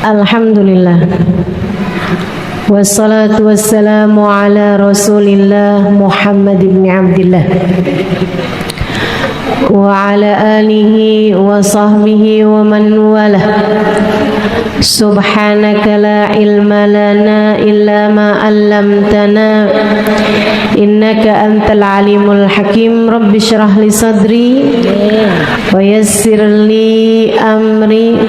Alhamdulillah. Wassalatu wassalamu ala Rasulillah Muhammad ibn Abdillah wa ala alihi wa sahbihi wa man walah. Subhanaka la ilma lana illa ma 'allamtana innaka antal alimul hakim. Rabbi shrah li sadri wa yassir li amri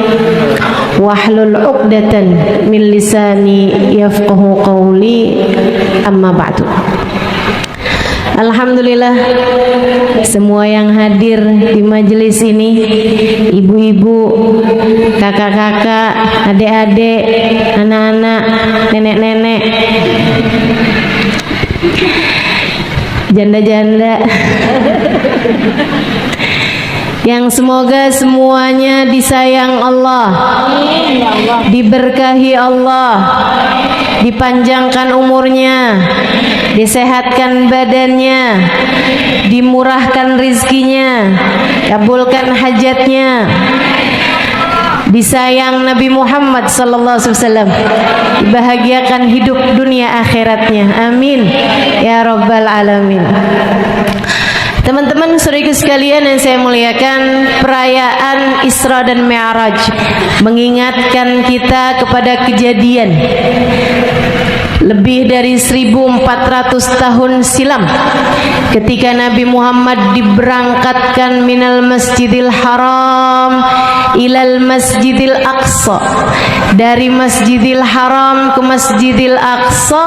wahlul 'uqdatan min lisani yafqahu qawli. Amma ba'du. Alhamdulillah, semua yang hadir di majelis ini, ibu-ibu, kakak-kakak, adik-adik, anak-anak, nenek-nenek, janda-janda, yang semoga semuanya disayang Allah, diberkahi Allah, dipanjangkan umurnya, disehatkan badannya, dimurahkan rizkinya, kabulkan hajatnya, disayang Nabi Muhammad sallallahu alaihi wasallam, dibahagiakan hidup dunia akhiratnya. Amin ya rabbal alamin. Teman-teman saudaraku sekalian yang saya muliakan, perayaan Isra dan Mi'raj mengingatkan kita kepada kejadian lebih dari 1400 tahun silam ketika Nabi Muhammad diberangkatkan minal Masjidil Haram ilal Masjidil Aqsa, dari Masjidil Haram ke Masjidil Aqsa,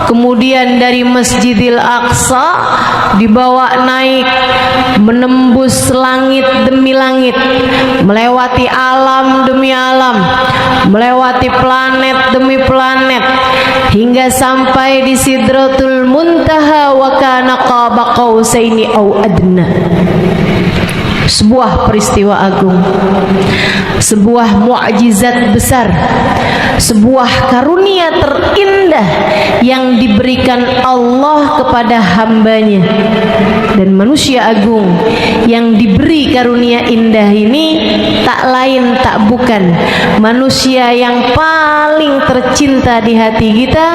kemudian dari Masjidil Aqsa dibawa naik menembus langit demi langit, melewati alam demi alam, melewati planet demi planet, hingga sampai di Sidratul Muntaha wa kana qaba qausaini au adna. Sebuah peristiwa agung, sebuah mukjizat besar, sebuah karunia terindah yang diberikan Allah kepada hambanya. Dan manusia agung yang diberi karunia indah ini tak lain tak bukan manusia yang paling tercinta di hati kita,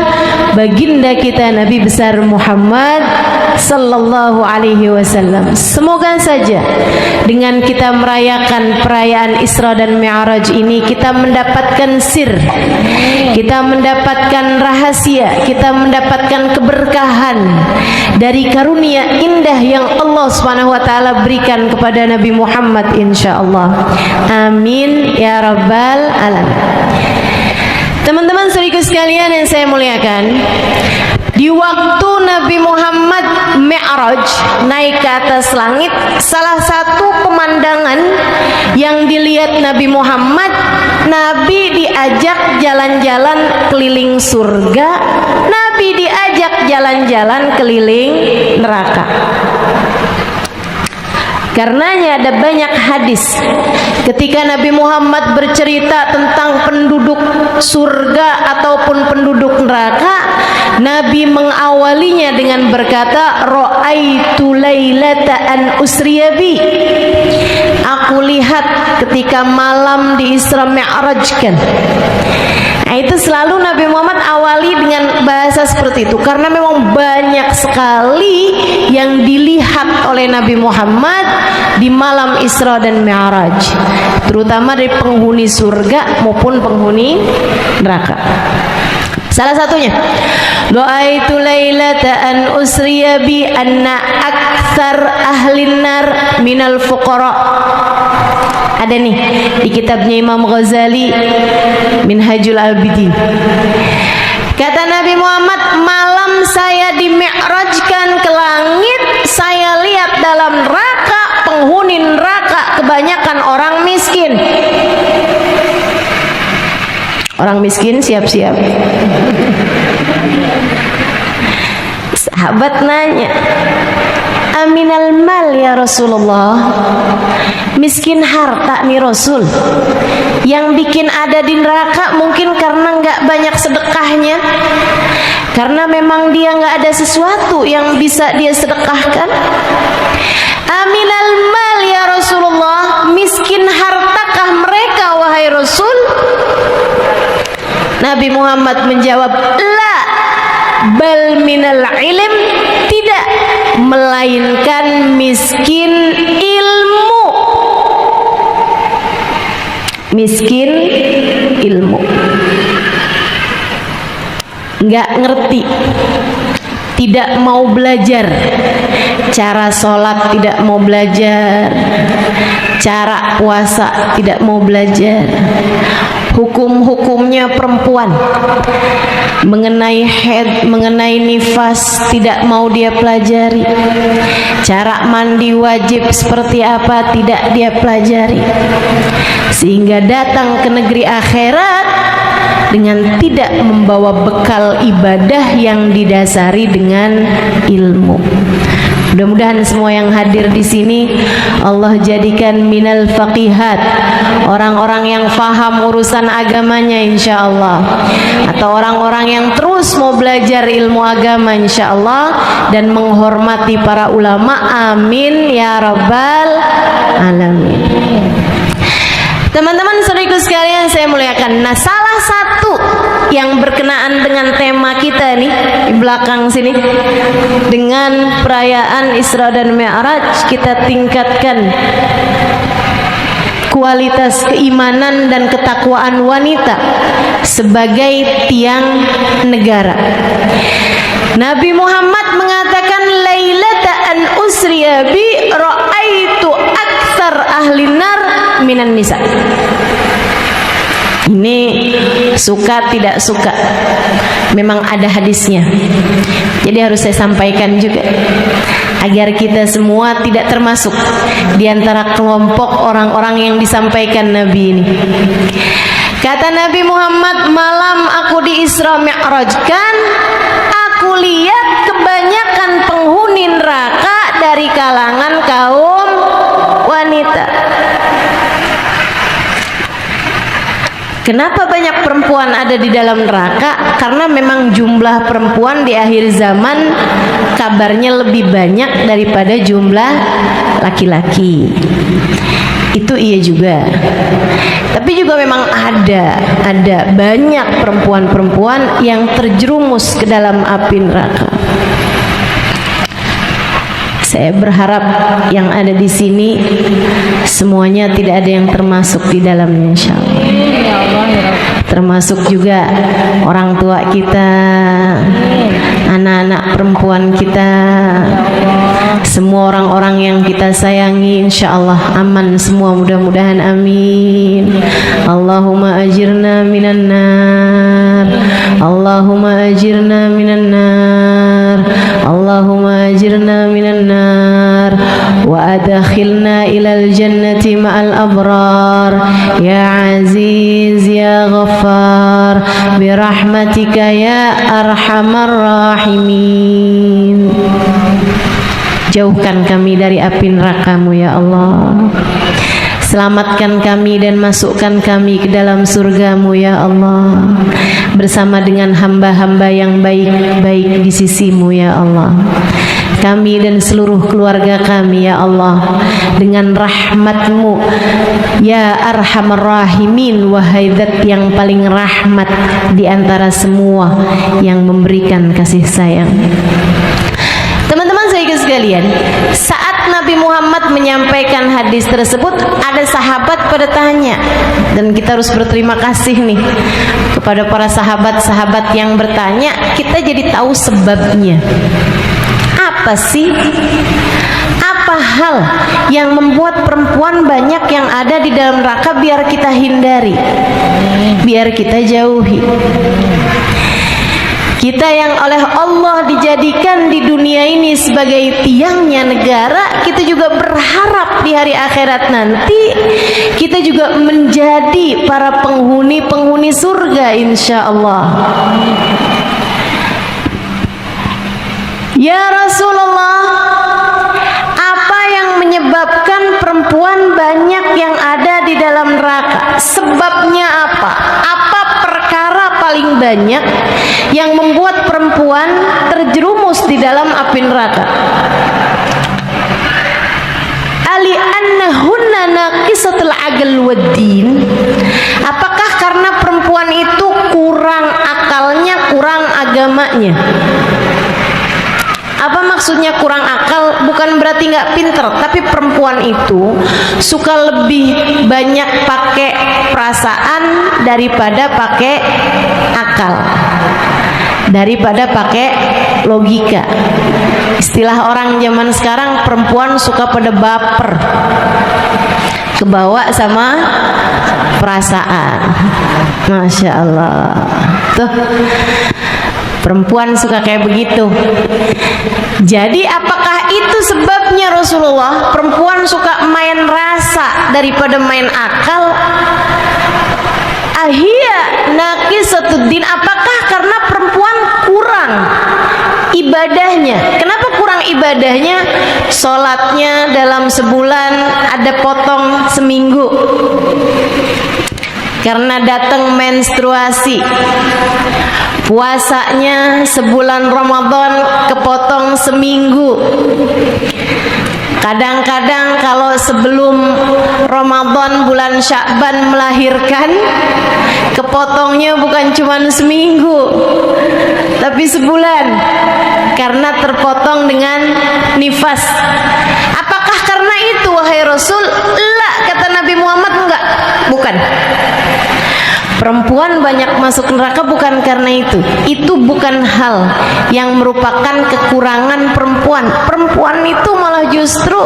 baginda kita Nabi besar Muhammad sallallahu alaihi wasallam. Semoga saja dengan kita merayakan perayaan Isra dan Mi'raj ini kita mendapatkan sir, kita mendapatkan rahasia, kita mendapatkan keberkahan dari karunia indah yang Allah Subhanahu wa taala berikan kepada Nabi Muhammad insyaallah. Amin ya rabbal alamin. Teman-teman saudaraku sekalian yang saya muliakan, di waktu Nabi Muhammad Mi'raj naik ke atas langit, salah satu pemandangan yang dilihat Nabi Muhammad, Nabi diajak jalan-jalan keliling surga, Nabi diajak jalan-jalan keliling neraka. Karenanya ada banyak hadis ketika Nabi Muhammad bercerita tentang penduduk surga ataupun penduduk neraka, Nabi mengawalinya dengan berkata, ra'aitu lailata an usriya bi. Aku lihat ketika malam di Isra Mi'rajkan. Nah, itu selalu Nabi Muhammad awali dengan bahasa seperti itu karena memang banyak sekali yang dilihat oleh Nabi Muhammad di malam Isra dan Mi'raj, terutama dari penghuni surga maupun penghuni neraka. Salah satunya, ra'aitu lailata an usriya bi anna aktsar ahlin nar minal fuqara. Ada nih di kitabnya Imam Ghazali Minhajul Abidin. Kata Nabi Muhammad, malam saya dimi'rajkan ke langit, saya lihat dalam neraka, penghuni neraka kebanyakan orang miskin. Orang miskin siap-siap. Sahabat nanya, aminal mal ya Rasulullah, miskin harta nih Rasul. Yang bikin ada di neraka mungkin karena nggak banyak sedekahnya, karena memang dia nggak ada sesuatu yang bisa dia sedekahkan. Aminal mal ya Rasulullah, miskin hartakah mereka wahai Rasul? Nabi Muhammad menjawab, la bal minal ilm, tidak, melainkan miskin ilmu. Miskin ilmu, nggak ngerti, tidak mau belajar cara sholat, tidak mau belajar cara puasa, tidak mau belajar hukum-hukumnya perempuan, mengenai haid, mengenai nifas, tidak mau dia pelajari, cara mandi wajib seperti apa tidak dia pelajari, sehingga datang ke negeri akhirat dengan tidak membawa bekal ibadah yang didasari dengan ilmu. Mudah-mudahan semua yang hadir di sini Allah jadikan minal faqihat, orang-orang yang faham urusan agamanya insyaallah, atau orang-orang yang terus mau belajar ilmu agama insyaallah dan menghormati para ulama. Amin ya rabbal alamin. Teman-teman saudaraku sekalian saya muliakan. Nah, salah satu yang berkenaan dengan tema kita nih di belakang sini, dengan perayaan Isra dan Mi'raj, kita tingkatkan kualitas keimanan dan ketakwaan wanita sebagai tiang negara. Nabi Muhammad mengatakan, lailata an usriya bi ra'aitu aktsar ahli nar minan nisa. Ini suka tidak suka, memang ada hadisnya. Jadi harus saya sampaikan juga agar kita semua tidak termasuk di antara kelompok orang-orang yang disampaikan Nabi ini. Kata Nabi Muhammad, malam aku di Isra Mi'rajkan, aku lihat kebanyakan penghuni neraka dari kalangan kaum wanita. Kenapa banyak perempuan ada di dalam neraka? Karena memang jumlah perempuan di akhir zaman kabarnya lebih banyak daripada jumlah laki-laki. Itu iya juga. Tapi juga memang ada banyak perempuan-perempuan yang terjerumus ke dalam api neraka. Saya berharap yang ada di sini semuanya tidak ada yang termasuk di dalamnya insyaallah. Termasuk juga orang tua kita, anak-anak perempuan kita, semua orang-orang yang kita sayangi insyaallah aman semua, mudah-mudahan amin. Allahumma ajirna minan nar, Allahumma ajirna minan nar, Allahumma ajirna minan nar, wa adkhilna ilal jannati ma'al abrar ya aziz ya ghaffar birahmatika ya arhamar rahimin. Jauhkan kami dari api neraka-Mu ya Allah. Selamatkan kami dan masukkan kami ke dalam surga-Mu ya Allah, bersama dengan hamba-hamba yang baik-baik di sisi-Mu ya Allah. Kami dan seluruh keluarga kami ya Allah, dengan rahmat-Mu ya arhamar rahimin, wahai Zat yang paling rahmat di antara semua yang memberikan kasih sayang. Teman-teman saya sekalian, saat Nabi Muhammad menyampaikan hadis tersebut, ada sahabat pada tanya, dan kita harus berterima kasih nih kepada para sahabat-sahabat yang bertanya. Kita jadi tahu sebabnya. Apa sih? Apa hal yang membuat perempuan banyak yang ada di dalam neraka biar kita hindari, biar kita jauhi? Kita yang oleh Allah dijadikan di dunia ini sebagai tiangnya negara, kita juga berharap di hari akhirat nanti kita juga menjadi para penghuni surga insyaallah. Ya Rasulullah, apa yang menyebabkan perempuan banyak yang ada di dalam neraka? Sebabnya apa? Apa perkara paling banyak yang membuat perempuan terjerumus di dalam api neraka? Ali annahunna naqisatul aql wad din. Apakah karena perempuan itu kurang agamanya. Apa maksudnya kurang akal? Bukan berarti nggak pinter, tapi perempuan itu suka lebih banyak pakai perasaan daripada pakai akal, daripada pakai logika. Istilah orang zaman sekarang, perempuan suka pada baper, kebawa sama perasaan. Masya Allah, tuh perempuan suka kayak begitu. Jadi apakah itu sebabnya Rasulullah perempuan suka main rasa daripada main akal? Ahia naqisatuddin, apakah karena perempuan kurang ibadahnya? Kenapa kurang ibadahnya? Sholatnya dalam sebulan ada potong seminggu karena datang menstruasi. Puasanya sebulan Ramadan kepotong seminggu. Kadang-kadang kalau sebelum Ramadan bulan Sya'ban melahirkan, kepotongnya bukan cuma seminggu tapi sebulan karena terpotong dengan nifas. Apakah karena itu wahai Rasul? La, kata Nabi Muhammad, enggak, bukan. Perempuan banyak masuk neraka bukan karena itu. Itu bukan hal yang merupakan kekurangan perempuan. Perempuan itu malah justru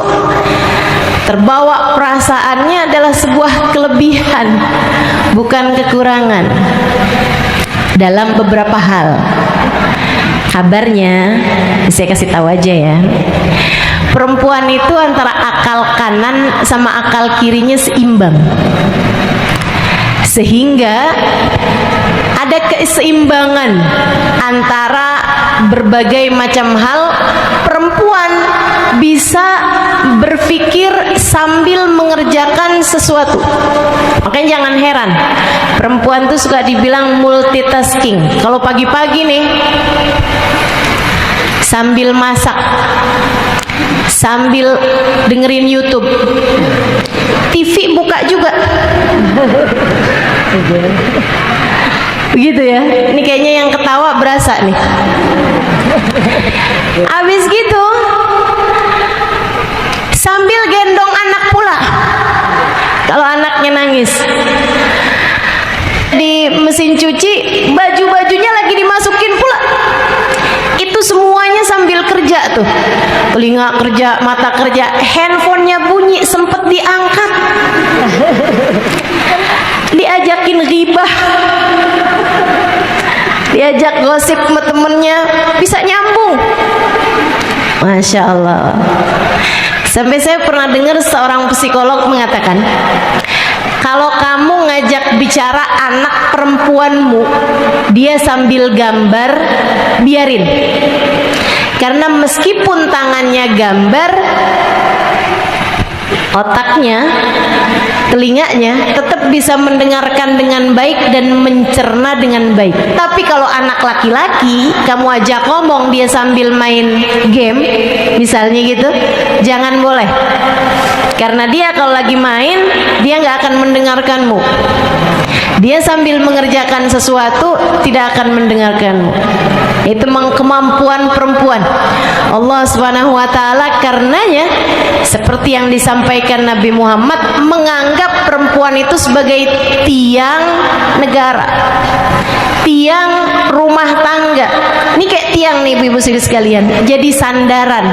terbawa perasaannya adalah sebuah kelebihan, bukan kekurangan. Dalam beberapa hal, kabarnya saya kasih tahu aja ya, perempuan itu antara akal kanan sama akal kirinya seimbang, sehingga ada keseimbangan antara berbagai macam hal. Perempuan bisa berpikir sambil mengerjakan sesuatu. Makanya jangan heran, perempuan tuh suka dibilang multitasking. Kalau pagi-pagi nih sambil masak, sambil dengerin YouTube, TV buka juga. Begitu ya. Ini kayaknya yang ketawa berasa nih. Habis gitu sambil gendong anak pula. Kalau anaknya nangis, di mesin cuci baju-bajunya lagi dimasukin pula. Itu semuanya sambil kerja tuh. Telinga kerja, mata kerja, handphonenya bunyi, sempet diangkat, diajakin ghibah, diajak gosip sama temennya, bisa nyambung. Masya Allah. Sampai saya pernah dengar seorang psikolog mengatakan, kalau kamu ngajak bicara anak perempuanmu, dia sambil gambar, biarin. Karena meskipun tangannya gambar, otaknya, telinganya tetap bisa mendengarkan dengan baik dan mencerna dengan baik. Tapi kalau anak laki-laki, kamu ajak ngomong dia sambil main game, misalnya gitu, jangan, boleh. Karena dia kalau lagi main, dia nggak akan mendengarkanmu. Dia sambil mengerjakan sesuatu, tidak akan mendengarkanmu. Itu kemampuan perempuan. Allah Subhanahu wa taala karenanya seperti yang disampaikan Nabi Muhammad, menganggap perempuan itu sebagai tiang negara, tiang rumah tangga. Ini kayak tiang nih ibu-ibu sekalian, jadi sandaran.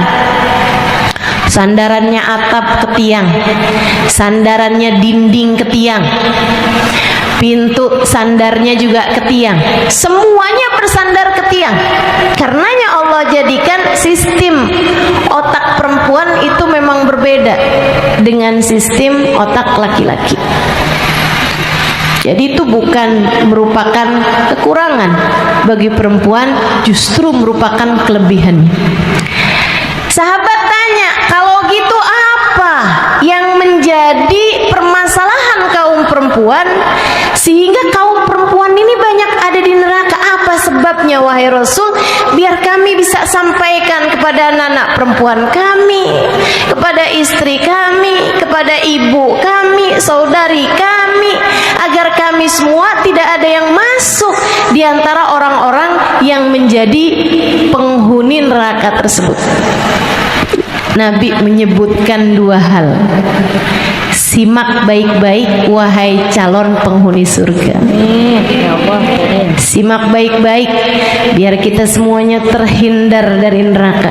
Sandarannya atap ke tiang, sandarannya dinding ke tiang, pintu sandarnya juga ke tiang, semuanya bersandar ke tiang. Karenanya Allah jadikan sistem otak perempuan itu memang berbeda dengan sistem otak laki-laki. Jadi itu bukan merupakan kekurangan bagi perempuan, justru merupakan kelebihan. Sahabat tanya, kalau gitu apa yang menjadi permasalahan kaum perempuan sehingga kaum perempuan ini banyak ada di neraka? Apa sebabnya wahai Rasul? Biar kami bisa sampaikan kepada anak-anak perempuan kami, kepada istri kami, kepada ibu kami, saudari kami, agar kami semua tidak ada yang masuk di antara orang-orang yang yang menjadi penghuni neraka tersebut. Nabi menyebutkan dua hal. Simak baik-baik wahai calon penghuni surga. Simak baik-baik biar kita semuanya terhindar dari neraka.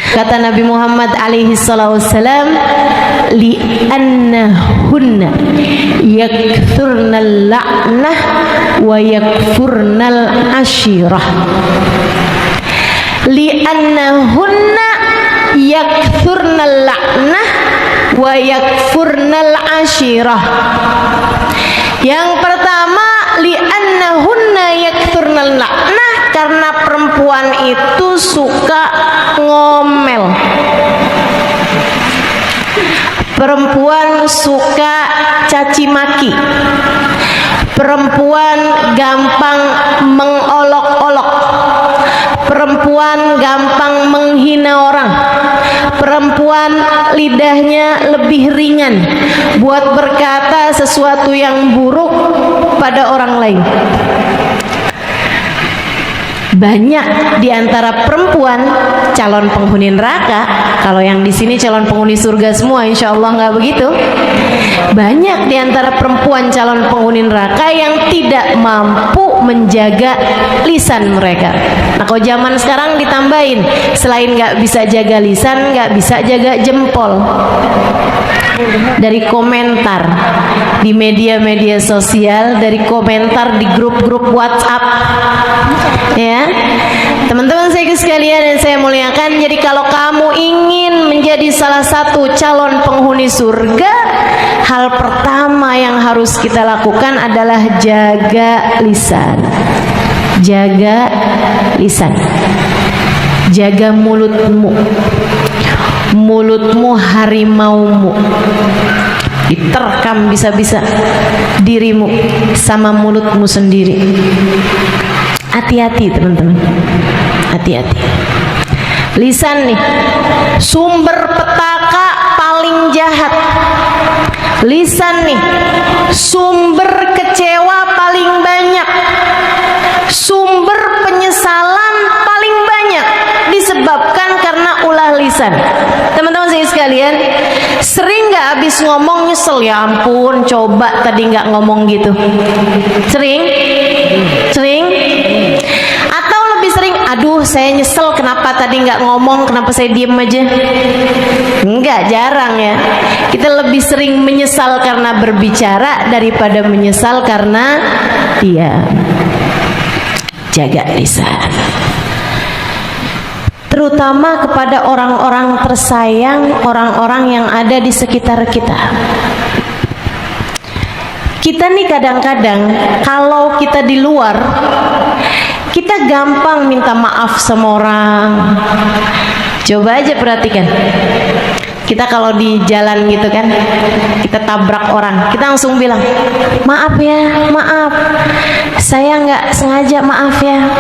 Kata Nabi Muhammad alaihi salatu wassalam, li'annahunna yakthurnal la'nah wa yakfurnal ashirah. Li'annahunna yakthurnal la'nah wa yakfurnal ashirah. Yang pertama, li'annahunna yakthurnal la'nah, karena perempuan itu suka ngomel. Perempuan suka caci maki. Perempuan gampang mengolok-olok. Perempuan gampang menghina orang. Perempuan lidahnya lebih ringan buat berkata sesuatu yang buruk pada orang lain. Banyak di antara perempuan calon penghuni neraka. Kalau yang di sini calon penghuni surga semua, insya Allah nggak begitu. Banyak di antara perempuan calon penghuni neraka yang tidak mampu menjaga lisan mereka. Nah, kalau zaman sekarang ditambahin, selain nggak bisa jaga lisan, nggak bisa jaga jempol. Dari komentar di media-media sosial, dari komentar di grup-grup WhatsApp, ya teman-teman saya sekalian dan saya muliakan. Jadi kalau kamu ingin menjadi salah satu calon penghuni surga, hal pertama yang harus kita lakukan adalah jaga lisan. Jaga lisan. Jaga mulutmu. Mulutmu harimaumu. Diterkam bisa-bisa dirimu sama mulutmu sendiri. Hati-hati teman-teman, hati-hati. Lisan nih, sumber petaka paling jahat. Lisan nih, sumber kecewa paling banyak. Sumber penyesalan paling banyak disebabkan karena ulah lisan. Teman-teman saya sekalian, sering nggak habis ngomong nyesel, ya ampun, coba tadi nggak ngomong gitu. Sering? Atau lebih sering, aduh saya nyesel kenapa tadi nggak ngomong, kenapa saya diem aja? Enggak, jarang ya. Kita lebih sering menyesal karena berbicara daripada menyesal karena diam. Jaga lisan, terutama kepada orang-orang tersayang, orang-orang yang ada di sekitar kita. Kita nih kadang-kadang kalau kita di luar, kita gampang minta maaf sama orang. Coba aja perhatikan, kita kalau di jalan gitu kan, kita tabrak orang, kita langsung bilang, maaf ya, maaf, saya nggak sengaja, maaf ya.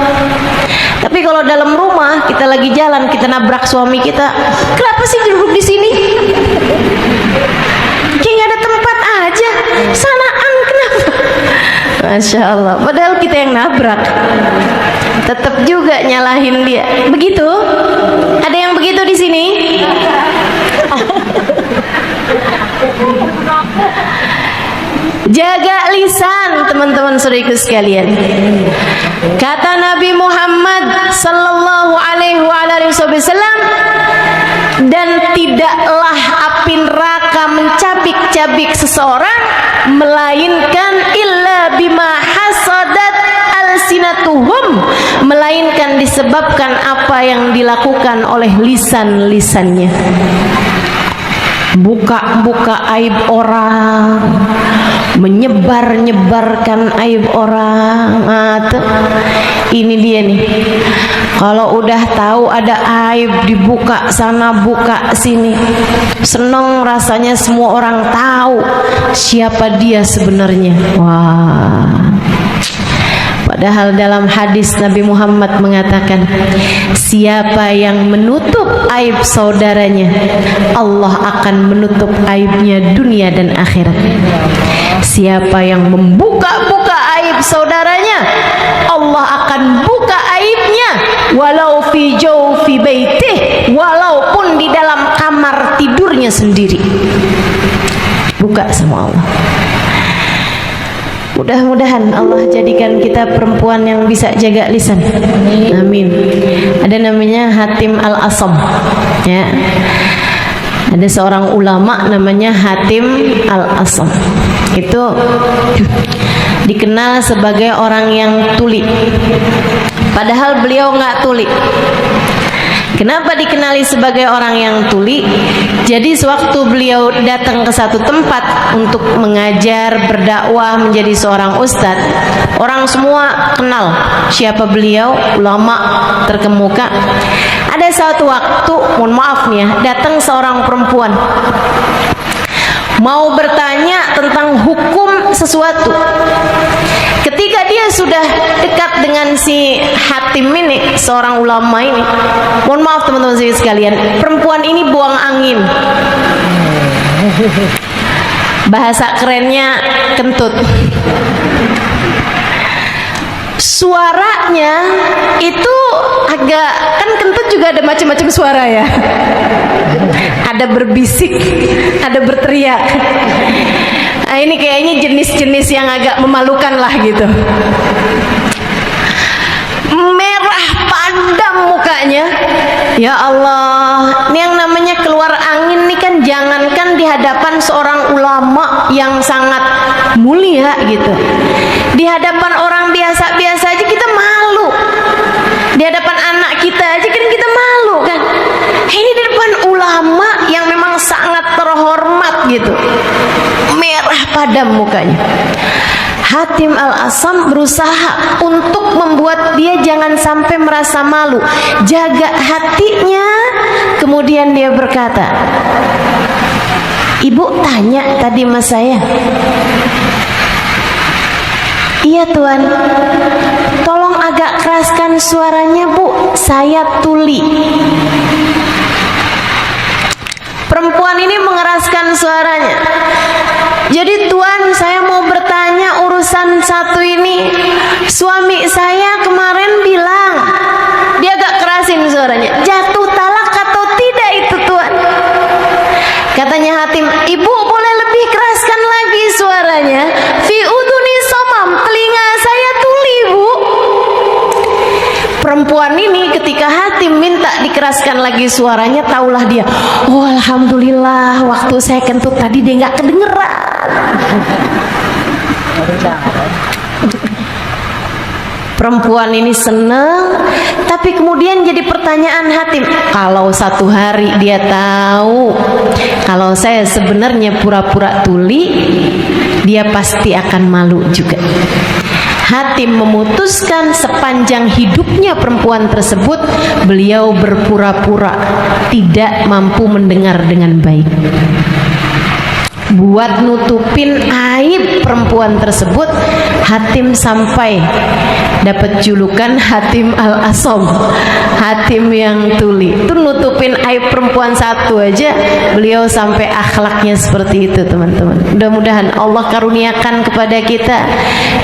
Tapi kalau dalam rumah, kita lagi jalan, kita nabrak suami kita, kenapa sih duduk di sini? Kayak nggak ada tempat aja, sanaan kenapa? Masya Allah, padahal kita yang nabrak, tetap juga nyalahin dia. Begitu? Ada yang begitu di sini? Jaga lisan teman-teman saudaraku sekalian. Kata Nabi Muhammad sallallahu alaihi wasallam, dan tidaklah api neraka mencabik-cabik seseorang melainkan illa bima hasadat alsinatuhum, melainkan disebabkan apa yang dilakukan oleh lisan-lisannya. Buka-buka aib orang, menyebar-nyebarkan aib orang. Ini dia nih, kalau udah tahu ada aib dibuka sana buka sini, seneng rasanya semua orang tahu siapa dia sebenarnya. Wah, padahal dalam hadis Nabi Muhammad mengatakan, siapa yang menutup aib saudaranya, Allah akan menutup aibnya dunia dan akhirat. Siapa yang membuka-buka aib saudaranya, Allah akan buka sama Allah. Mudah-mudahan Allah jadikan kita perempuan yang bisa jaga lisan. Amin. Ada namanya Hatim Al-Asam, ya. Ada seorang ulama namanya Hatim Al-Asam. Itu dikenal sebagai orang yang tuli. Padahal beliau nggak tuli. Kenapa dikenali sebagai orang yang tuli? Jadi sewaktu beliau datang ke satu tempat untuk mengajar, berdakwah, menjadi seorang ustadz, orang semua kenal siapa beliau, ulama terkemuka. Ada satu waktu, mohon maaf nih ya, datang seorang perempuan mau bertanya tentang hukum sesuatu. Ketika dia sudah dekat dengan si Hatim ini, seorang ulama ini, mohon maaf teman-teman sekalian, perempuan ini buang angin. Bahasa kerennya kentut. Suaranya itu agak, kan kentut juga ada macam-macam suara ya. Ada berbisik, ada berteriak. Nah, ini kayaknya jenis-jenis yang agak memalukan lah gitu. Merah padam mukanya. Ya Allah, ini yang namanya keluar angin nih kan, jangankan di hadapan seorang ulama yang sangat mulia gitu. Di hadapan orang biasa-biasa aja kita malu. Di hadapan anak kita aja kan kita malu kan. Ini di depan ulama yang memang sangat terhormat gitu. Merah padam mukanya. Hatim Al-Asam berusaha untuk membuat dia jangan sampai merasa malu, jaga hatinya. Kemudian dia berkata, "Ibu tanya tadi mas saya." "Iya Tuan." "Tolong agak keraskan suaranya Bu, saya tuli." Perempuan ini mengeraskan suaranya. "Jadi Tuan, saya mau bertanya urusan satu ini. Suami saya kemarin bilang," dia agak kerasin suaranya, "jatuh talak atau tidak itu Tuan?" Katanya Hatim, "Ibu boleh lebih keraskan lagi suaranya. Fi udhuni somam, telinga saya tuli Bu." Perempuan ini ketika Hatim minta dikeraskan lagi suaranya, taulah dia, "Oh alhamdulillah, waktu saya kentut tadi dia nggak kedengeran." Perempuan ini senang, tapi kemudian jadi pertanyaan Hatim, kalau satu hari dia tahu kalau saya sebenarnya pura-pura tuli, dia pasti akan malu juga. Hatim memutuskan sepanjang hidupnya perempuan tersebut beliau berpura-pura tidak mampu mendengar dengan baik. Buat nutupin aib perempuan tersebut, Hatim sampai dapat julukan Hatim Al-Asam, Hatim yang tuli. Itu nutupin aib perempuan satu aja, beliau sampai akhlaknya seperti itu teman-teman. Mudah-mudahan Allah karuniakan kepada kita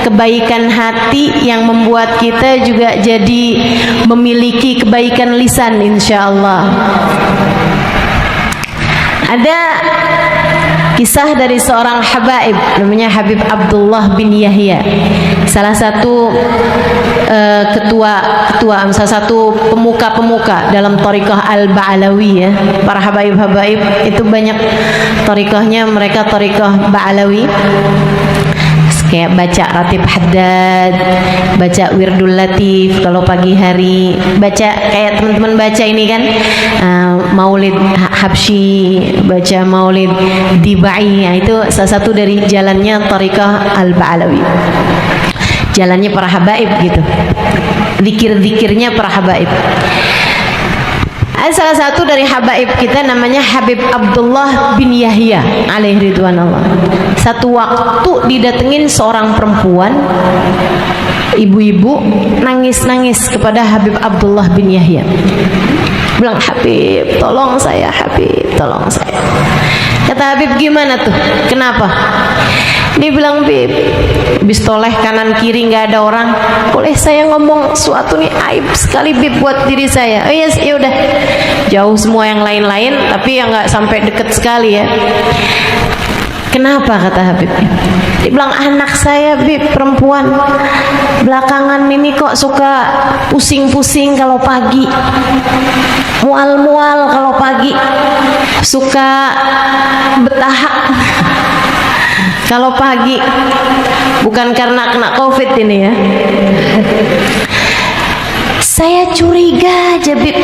kebaikan hati yang membuat kita juga jadi memiliki kebaikan lisan insyaallah. Ada kisah dari seorang habaib namanya Habib Abdullah bin Yahya, salah satu salah satu pemuka dalam thariqah Al-Ba'alawi ya. Para habaib-habaib itu banyak thariqahnya, mereka thariqah Ba'alawi. Kayak baca Ratib Haddad, baca Wirdul Latif kalau pagi hari, baca kayak teman-teman baca ini kan Maulid Habsyi, baca Maulid Dibai. Nah, itu salah satu dari jalannya thariqah Al-Ba'alawi, jalannya para habaib gitu, zikir-zikirnya para habaib. Ada salah satu dari habaib kita namanya Habib Abdullah bin Yahya alaihi ridwanullah. Satu waktu didatengin seorang perempuan, ibu-ibu nangis-nangis kepada Habib Abdullah bin Yahya. Bilang, "Habib, tolong saya, Habib, tolong saya." Kata Habib, "Gimana tuh? Kenapa?" Dia bilang, "Bib, habis toleh kanan kiri nggak ada orang, boleh saya ngomong sesuatu nih aib sekali Bib buat diri saya." "Oh yes, ya udah." Jauh semua yang lain-lain, tapi yang nggak sampai deket sekali ya. Kenapa, kata Habib? Dibilang, anak saya Bib, perempuan, belakangan ini kok suka pusing-pusing kalau pagi, mual-mual kalau pagi, suka betahak kalau pagi. Bukan karena kena COVID ini ya. Saya curiga aja Bib.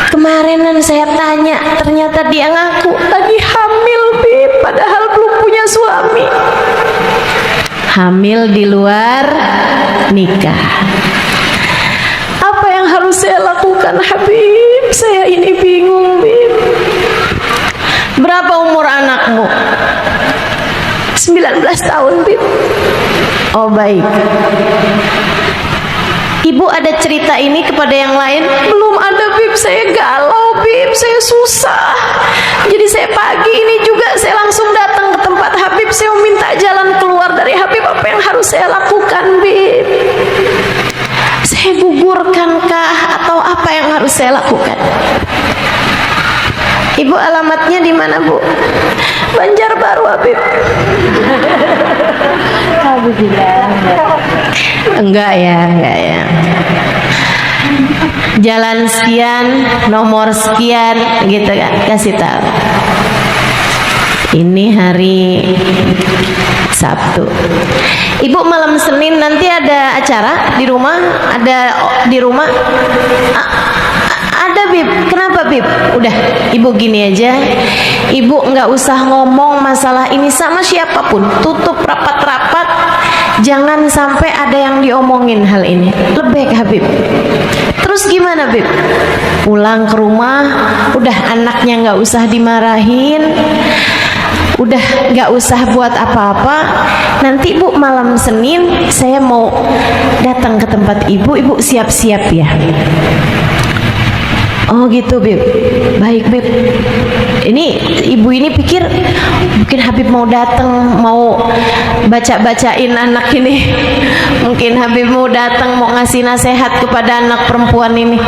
Kemarinan saya tanya, ternyata dia ngaku lagi hamil Bib, padahal belum punya suami. Hamil di luar nikah. Apa yang harus saya lakukan, Habib? Saya ini bingung Bib. Berapa umur anakmu? 19 tahun Bib. Oh baik. Ibu ada cerita ini kepada yang lain? Belum ada Bib, saya galau Bib, saya susah. Jadi saya pagi ini juga saya langsung datang ke tempat Habib, saya minta jalan keluar dari Habib. Apa yang harus saya lakukan Bib? Saya gugurkankah atau apa yang harus saya lakukan? Ibu alamatnya di mana Bu? Banjarbaru Habib. Enggak ya. Jalan sekian, nomor sekian, gitu kan? Kasih tahu. Ini hari Sabtu. Ibu malam Senin nanti ada acara di rumah? Ada di rumah? Ada Bib. Kenapa Bib? Udah, Ibu gini aja. Ibu nggak usah ngomong masalah ini sama siapapun. Tutup rapat-rapat. Jangan sampai ada yang diomongin hal ini. Lebih Habib. Terus gimana Bib? Pulang ke rumah, udah anaknya nggak usah dimarahin, udah nggak usah buat apa-apa. Nanti Bu malam Senin saya mau datang ke tempat Ibu siap-siap ya. Oh gitu Bib. Baik Bib. Ini ibu ini pikir mungkin Habib mau datang, mau baca-bacain anak ini. Mungkin Habib mau datang mau ngasih nasihat kepada anak perempuan ini.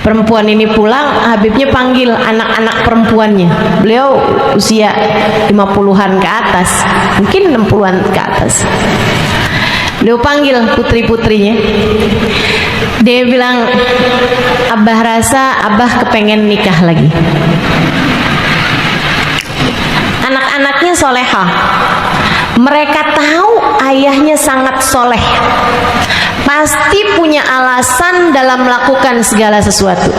Perempuan ini pulang, Habibnya panggil anak-anak perempuannya. Beliau usia 50-an ke atas, mungkin 60-an ke atas. Beliau panggil putri-putrinya. Dia bilang, Abah rasa Abah kepengen nikah lagi. Anak-anaknya solehah. Mereka tahu ayahnya sangat soleh. Pasti punya alasan dalam melakukan segala sesuatu.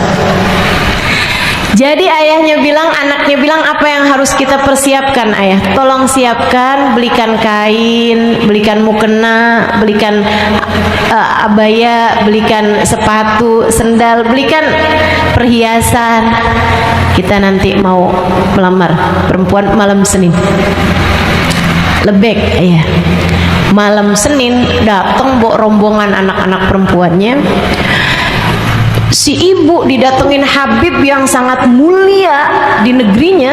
Jadi ayahnya bilang, anaknya bilang, apa yang harus kita persiapkan ayah? Tolong siapkan, belikan kain, belikan mukena, belikan abaya, belikan sepatu, sendal, belikan perhiasan. Kita nanti mau melamar perempuan malam Senin. Lebek ayah. Malam Senin datang bawa rombongan anak-anak perempuannya. Si ibu didatengin Habib yang sangat mulia di negerinya.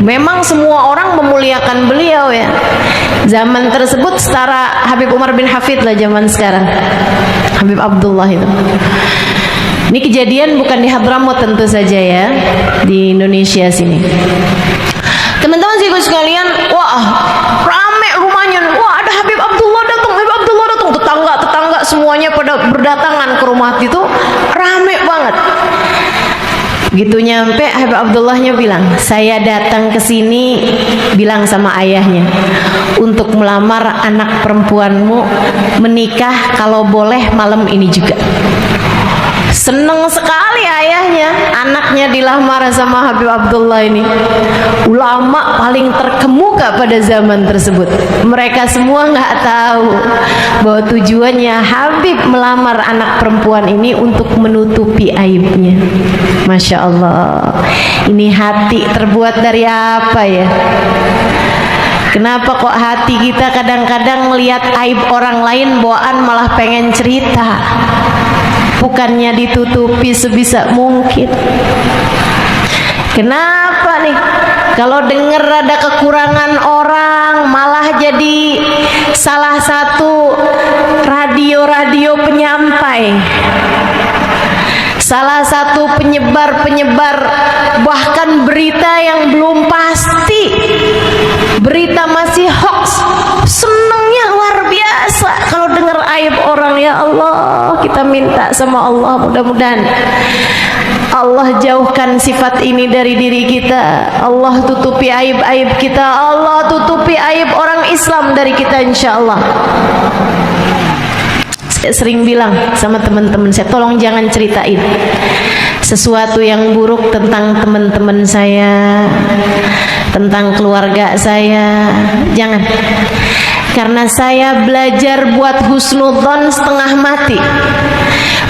Memang semua orang memuliakan beliau ya. Zaman tersebut setara Habib Umar bin Hafid lah zaman sekarang. Habib Abdullah itu. Ini kejadian bukan di Hadramaut tentu saja ya, di Indonesia sini. Teman-teman sekalian, wah rame rumahnya. Wah ada Habib Abdullah datang, Habib Abdullah datang. Tetangga semuanya pada berdatangan ke rumah itu, rame banget. Gitu nyampe Habib Abdullahnya bilang, saya datang ke sini bilang sama ayahnya untuk melamar anak perempuanmu, menikah kalau boleh malam ini juga. Seneng sekali ayahnya, anaknya dilamar sama Habib Abdullah ini. Ulama paling terkemuka pada zaman tersebut. Mereka semua nggak tahu bahwa tujuannya Habib melamar anak perempuan ini untuk menutupi aibnya. Masya Allah. Ini hati terbuat dari apa ya? Kenapa kok hati kita kadang-kadang melihat aib orang lain bawaan malah pengen cerita? Bukannya ditutupi sebisa mungkin. Kenapa nih? Kalau dengar ada kekurangan orang malah jadi salah satu radio-radio penyampai. Salah satu penyebar bahkan berita yang belum pasti, berita masih hoax, senangnya luar biasa kalau dengar aib orang. Ya Allah, kita minta sama Allah, mudah-mudahan Allah jauhkan sifat ini dari diri kita. Allah tutupi aib-aib kita. Allah tutupi aib orang Islam dari kita, insya Allah. Saya sering bilang sama teman-teman saya, tolong jangan ceritain sesuatu yang buruk tentang teman-teman saya, tentang keluarga saya. Jangan. Karena saya belajar buat husnudzon setengah mati,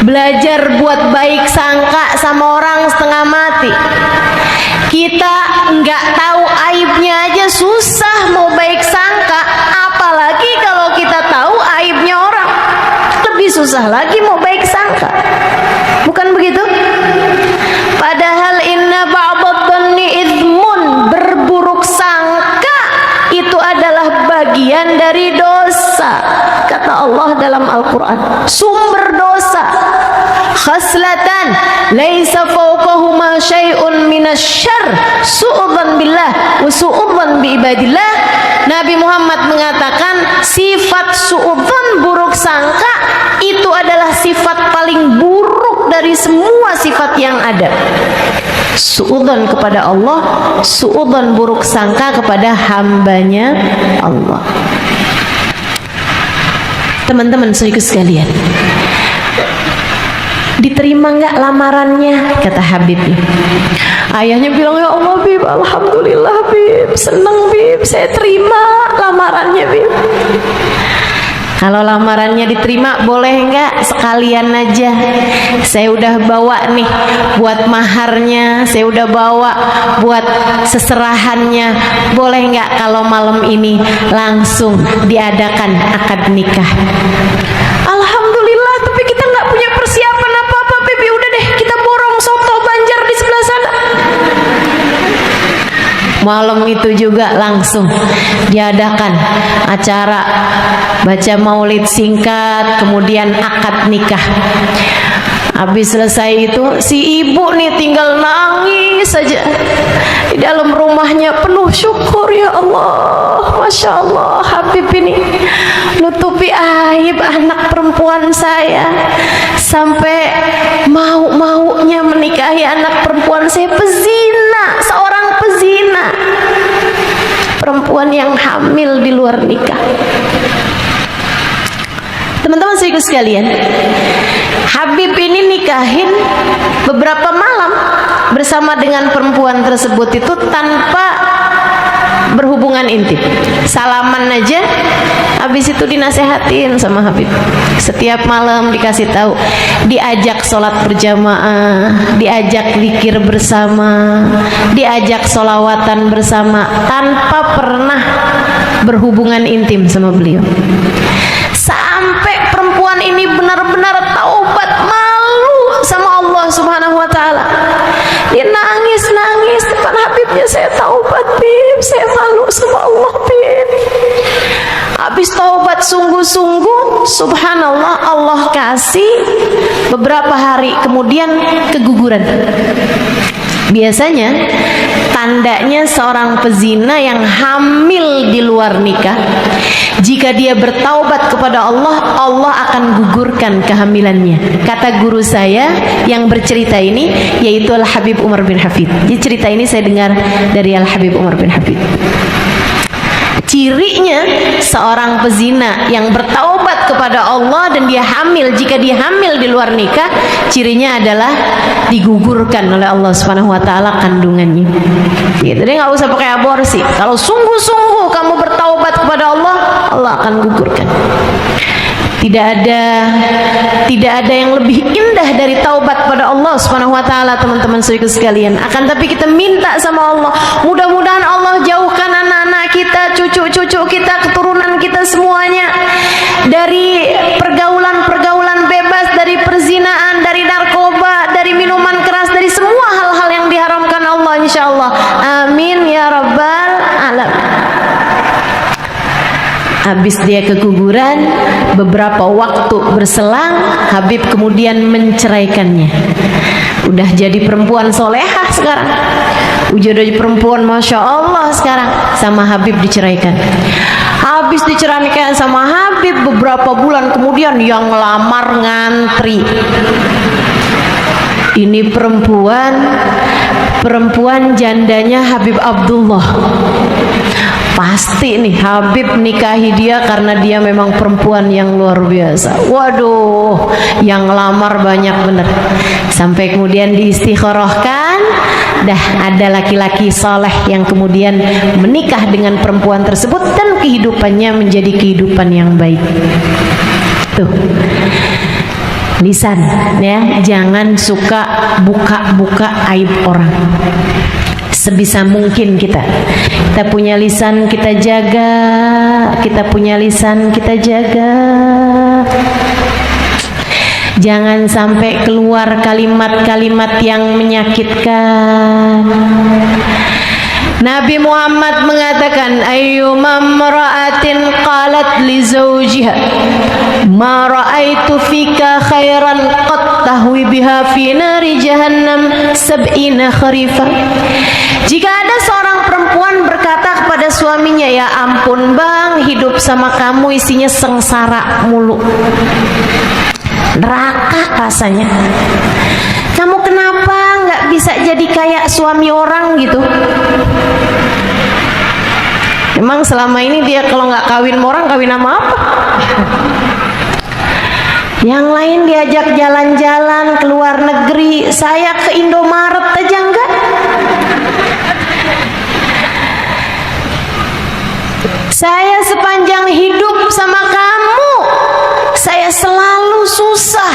belajar buat baik sangka sama orang setengah mati. Kita nggak tahu aibnya aja susah mau baik sangka, apalagi kalau kita tahu aibnya orang, lebih susah lagi mau baik sangka. Bukan begitu? Padahal inna ba'dadh-dhanni itsmun, berburuk sangka itu adalah bagian dari dosa. Kata Allah dalam Al-Quran, sumber dosa. Khaslatan laisa fawqahuma syai'un minasyarr su'udzan billah wa su'udzan bi ibadillah. Nabi Muhammad mengatakan sifat su'udzan, buruk sangka, itu adalah sifat paling buruk dari semua sifat yang ada. Su'udzan kepada Allah, su'udzan buruk sangka kepada hambanya Allah. Teman-teman saudara sekalian, diterima nggak lamarannya? Kata Habib. Ayahnya bilang, ya Allah Bib, alhamdulillah Bib, seneng Bib, saya terima lamarannya Bib. Kalau lamarannya diterima, boleh nggak sekalian aja? Saya udah bawa nih buat maharnya, saya udah bawa buat seserahannya. Boleh nggak kalau malam ini langsung diadakan akad nikah? Alhamdulillah, tapi kita nggak punya persiapan apa-apa, Bibi. Udah deh, kita borong soto Banjar di sebelah sana. Malam itu juga langsung diadakan acara baca maulid singkat, kemudian akad nikah. Habis selesai itu, si ibu nih tinggal nangis saja di dalam rumahnya, penuh syukur. Ya Allah, Masya Allah, Habib ini nutupi aib anak perempuan saya, sampai mau-maunya menikahi anak perempuan saya, pezina, seorang pezina, perempuan yang hamil di luar nikah. Teman-teman saudara sekalian, Habib ini nikahin beberapa malam bersama dengan perempuan tersebut itu tanpa berhubungan intim, salaman aja. Habis itu dinasehatin sama Habib, setiap malam dikasih tahu, diajak sholat berjamaah, diajak zikir bersama, diajak sholawatan bersama, tanpa pernah berhubungan intim sama beliau. Sampai perempuan ini benar-benar taubat, malu sama Allah Subhanahu wa ta'ala. Dia nangis depan Habibnya, saya taubat Bib, saya malu sama Allah Bib. Habis taubat sungguh-sungguh, subhanallah, Allah kasih beberapa hari kemudian keguguran. Biasanya tandanya seorang pezina yang hamil di luar nikah, jika dia bertaubat kepada Allah, Allah akan gugurkan kehamilannya. Kata guru saya yang bercerita ini, yaitu Al-Habib Umar bin Hafid. Jadi cerita ini saya dengar dari Al-Habib Umar bin Hafid. Cirinya seorang pezina yang bertaubat kepada Allah dan dia hamil, jika dia hamil di luar nikah, cirinya adalah digugurkan oleh Allah Subhanahu wa ta'ala kandungannya. Gitu. Jadi nggak usah pakai aborsi. Kalau sungguh-sungguh kamu bertaubat kepada Allah, Allah akan gugurkan. Tidak ada yang lebih indah dari taubat pada Allah Subhanahu wa ta'ala, teman-teman saudara sekalian. Akan tapi kita minta sama Allah, mudah-mudahan Allah jauhkan anak-anak kita, cucu-cucu kita, keturunan kita semuanya dari pergaulan-pergaulan bebas, dari perzinaan, dari narkoba, dari minuman keras, dari semua hal-hal yang diharamkan Allah, insyaallah. Amin ya rabbal alamin. Habis dia keguguran, beberapa waktu berselang, Habib kemudian menceraikannya. Udah jadi perempuan solehah sekarang, udah jadi perempuan Masya Allah sekarang, sama Habib diceraikan. Habis diceraikan sama Habib, beberapa bulan kemudian yang ngelamar ngantri. Ini perempuan jandanya Habib Abdullah. Pasti nih Habib nikahi dia karena dia memang perempuan yang luar biasa. Waduh, yang ngelamar banyak bener. Sampai kemudian diistikharahkan, dah ada laki-laki saleh yang kemudian menikah dengan perempuan tersebut dan kehidupannya menjadi kehidupan yang baik. Tuh, lisan ya, jangan suka buka-buka aib orang. Sebisa mungkin kita punya lisan, kita jaga. Kita punya lisan, kita jaga. Jangan sampai keluar kalimat-kalimat yang menyakitkan. Nabi Muhammad mengatakan, ayyuma imra'atin qalat li zawjiha ma ra'aitu fika khairan qad tahwi biha fi nari jahannam sab'ina kharifah. Jika ada seorang perempuan berkata kepada suaminya, ya ampun bang, hidup sama kamu isinya sengsara mulu, neraka rasanya. Kamu kenapa nggak bisa jadi kayak suami orang gitu? Emang selama ini dia kalau nggak kawin sama orang, kawin sama apa? Yang lain diajak jalan-jalan ke luar negeri, saya ke Indomaret aja enggak. Saya sepanjang hidup sama kamu, saya selalu susah.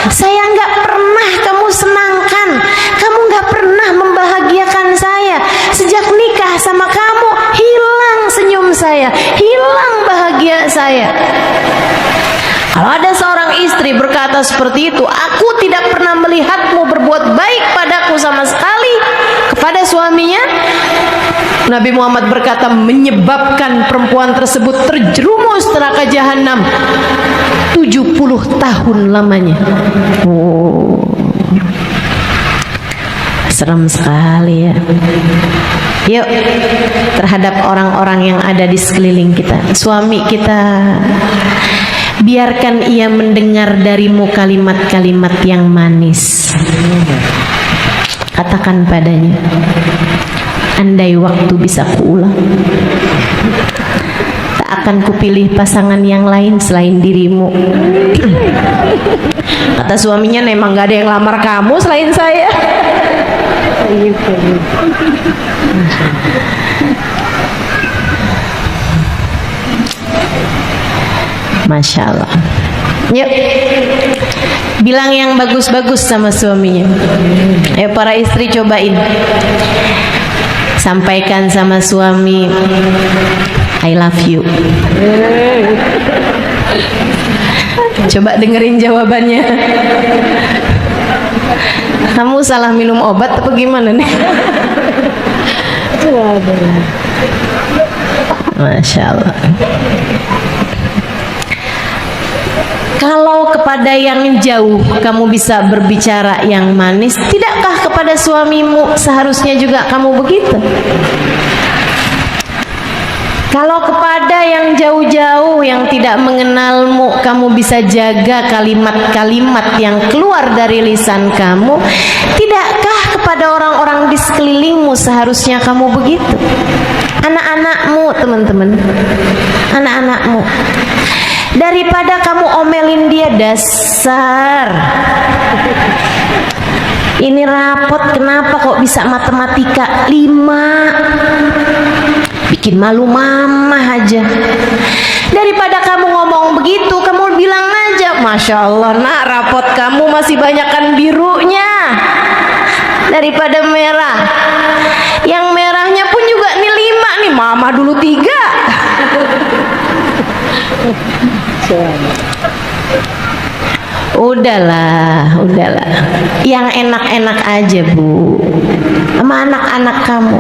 Saya nggak pernah kamu senangkan, kamu nggak pernah membahagiakan saya. Sejak nikah sama kamu, hilang senyum saya, hilang bahagia saya. Kalau ada seorang istri berkata seperti itu, aku tidak pernah melihatmu berbuat baik padaku sama sekali, kepada suaminya, Nabi Muhammad berkata, menyebabkan perempuan tersebut terjerumus neraka jahanam 70 tahun lamanya. Oh, serem sekali ya. Yuk, terhadap orang-orang yang ada di sekeliling kita, suami kita, biarkan ia mendengar darimu kalimat-kalimat yang manis. Katakan padanya, andai waktu bisa kuulang, tak akan kupilih pasangan yang lain selain dirimu. Kata suaminya, memang gak ada yang lamar kamu selain saya. Masya Allah. Yuk, bilang yang bagus-bagus sama suaminya. Ayo para istri cobain, sampaikan sama suami, I love you. Coba dengerin jawabannya. Kamu salah minum obat apa gimana nih? Masya Allah. Kalau kepada yang jauh kamu bisa berbicara yang manis, tidakkah kepada suamimu seharusnya juga kamu begitu? Kalau kepada yang jauh-jauh yang tidak mengenalmu, kamu bisa jaga kalimat-kalimat yang keluar dari lisan kamu, tidakkah kepada orang-orang di sekelilingmu seharusnya kamu begitu? Anak-anakmu, teman-teman, anak-anakmu, daripada kamu omelin dia, dasar ini rapot kenapa kok bisa matematika 5, bikin malu mama aja. Daripada kamu ngomong begitu, kamu bilang aja, Masya Allah nak, rapot kamu masih banyakan birunya daripada merah. Yang merahnya pun juga nih 5 nih, mama dulu 3. Udahlah, yang enak-enak aja bu, sama anak-anak kamu.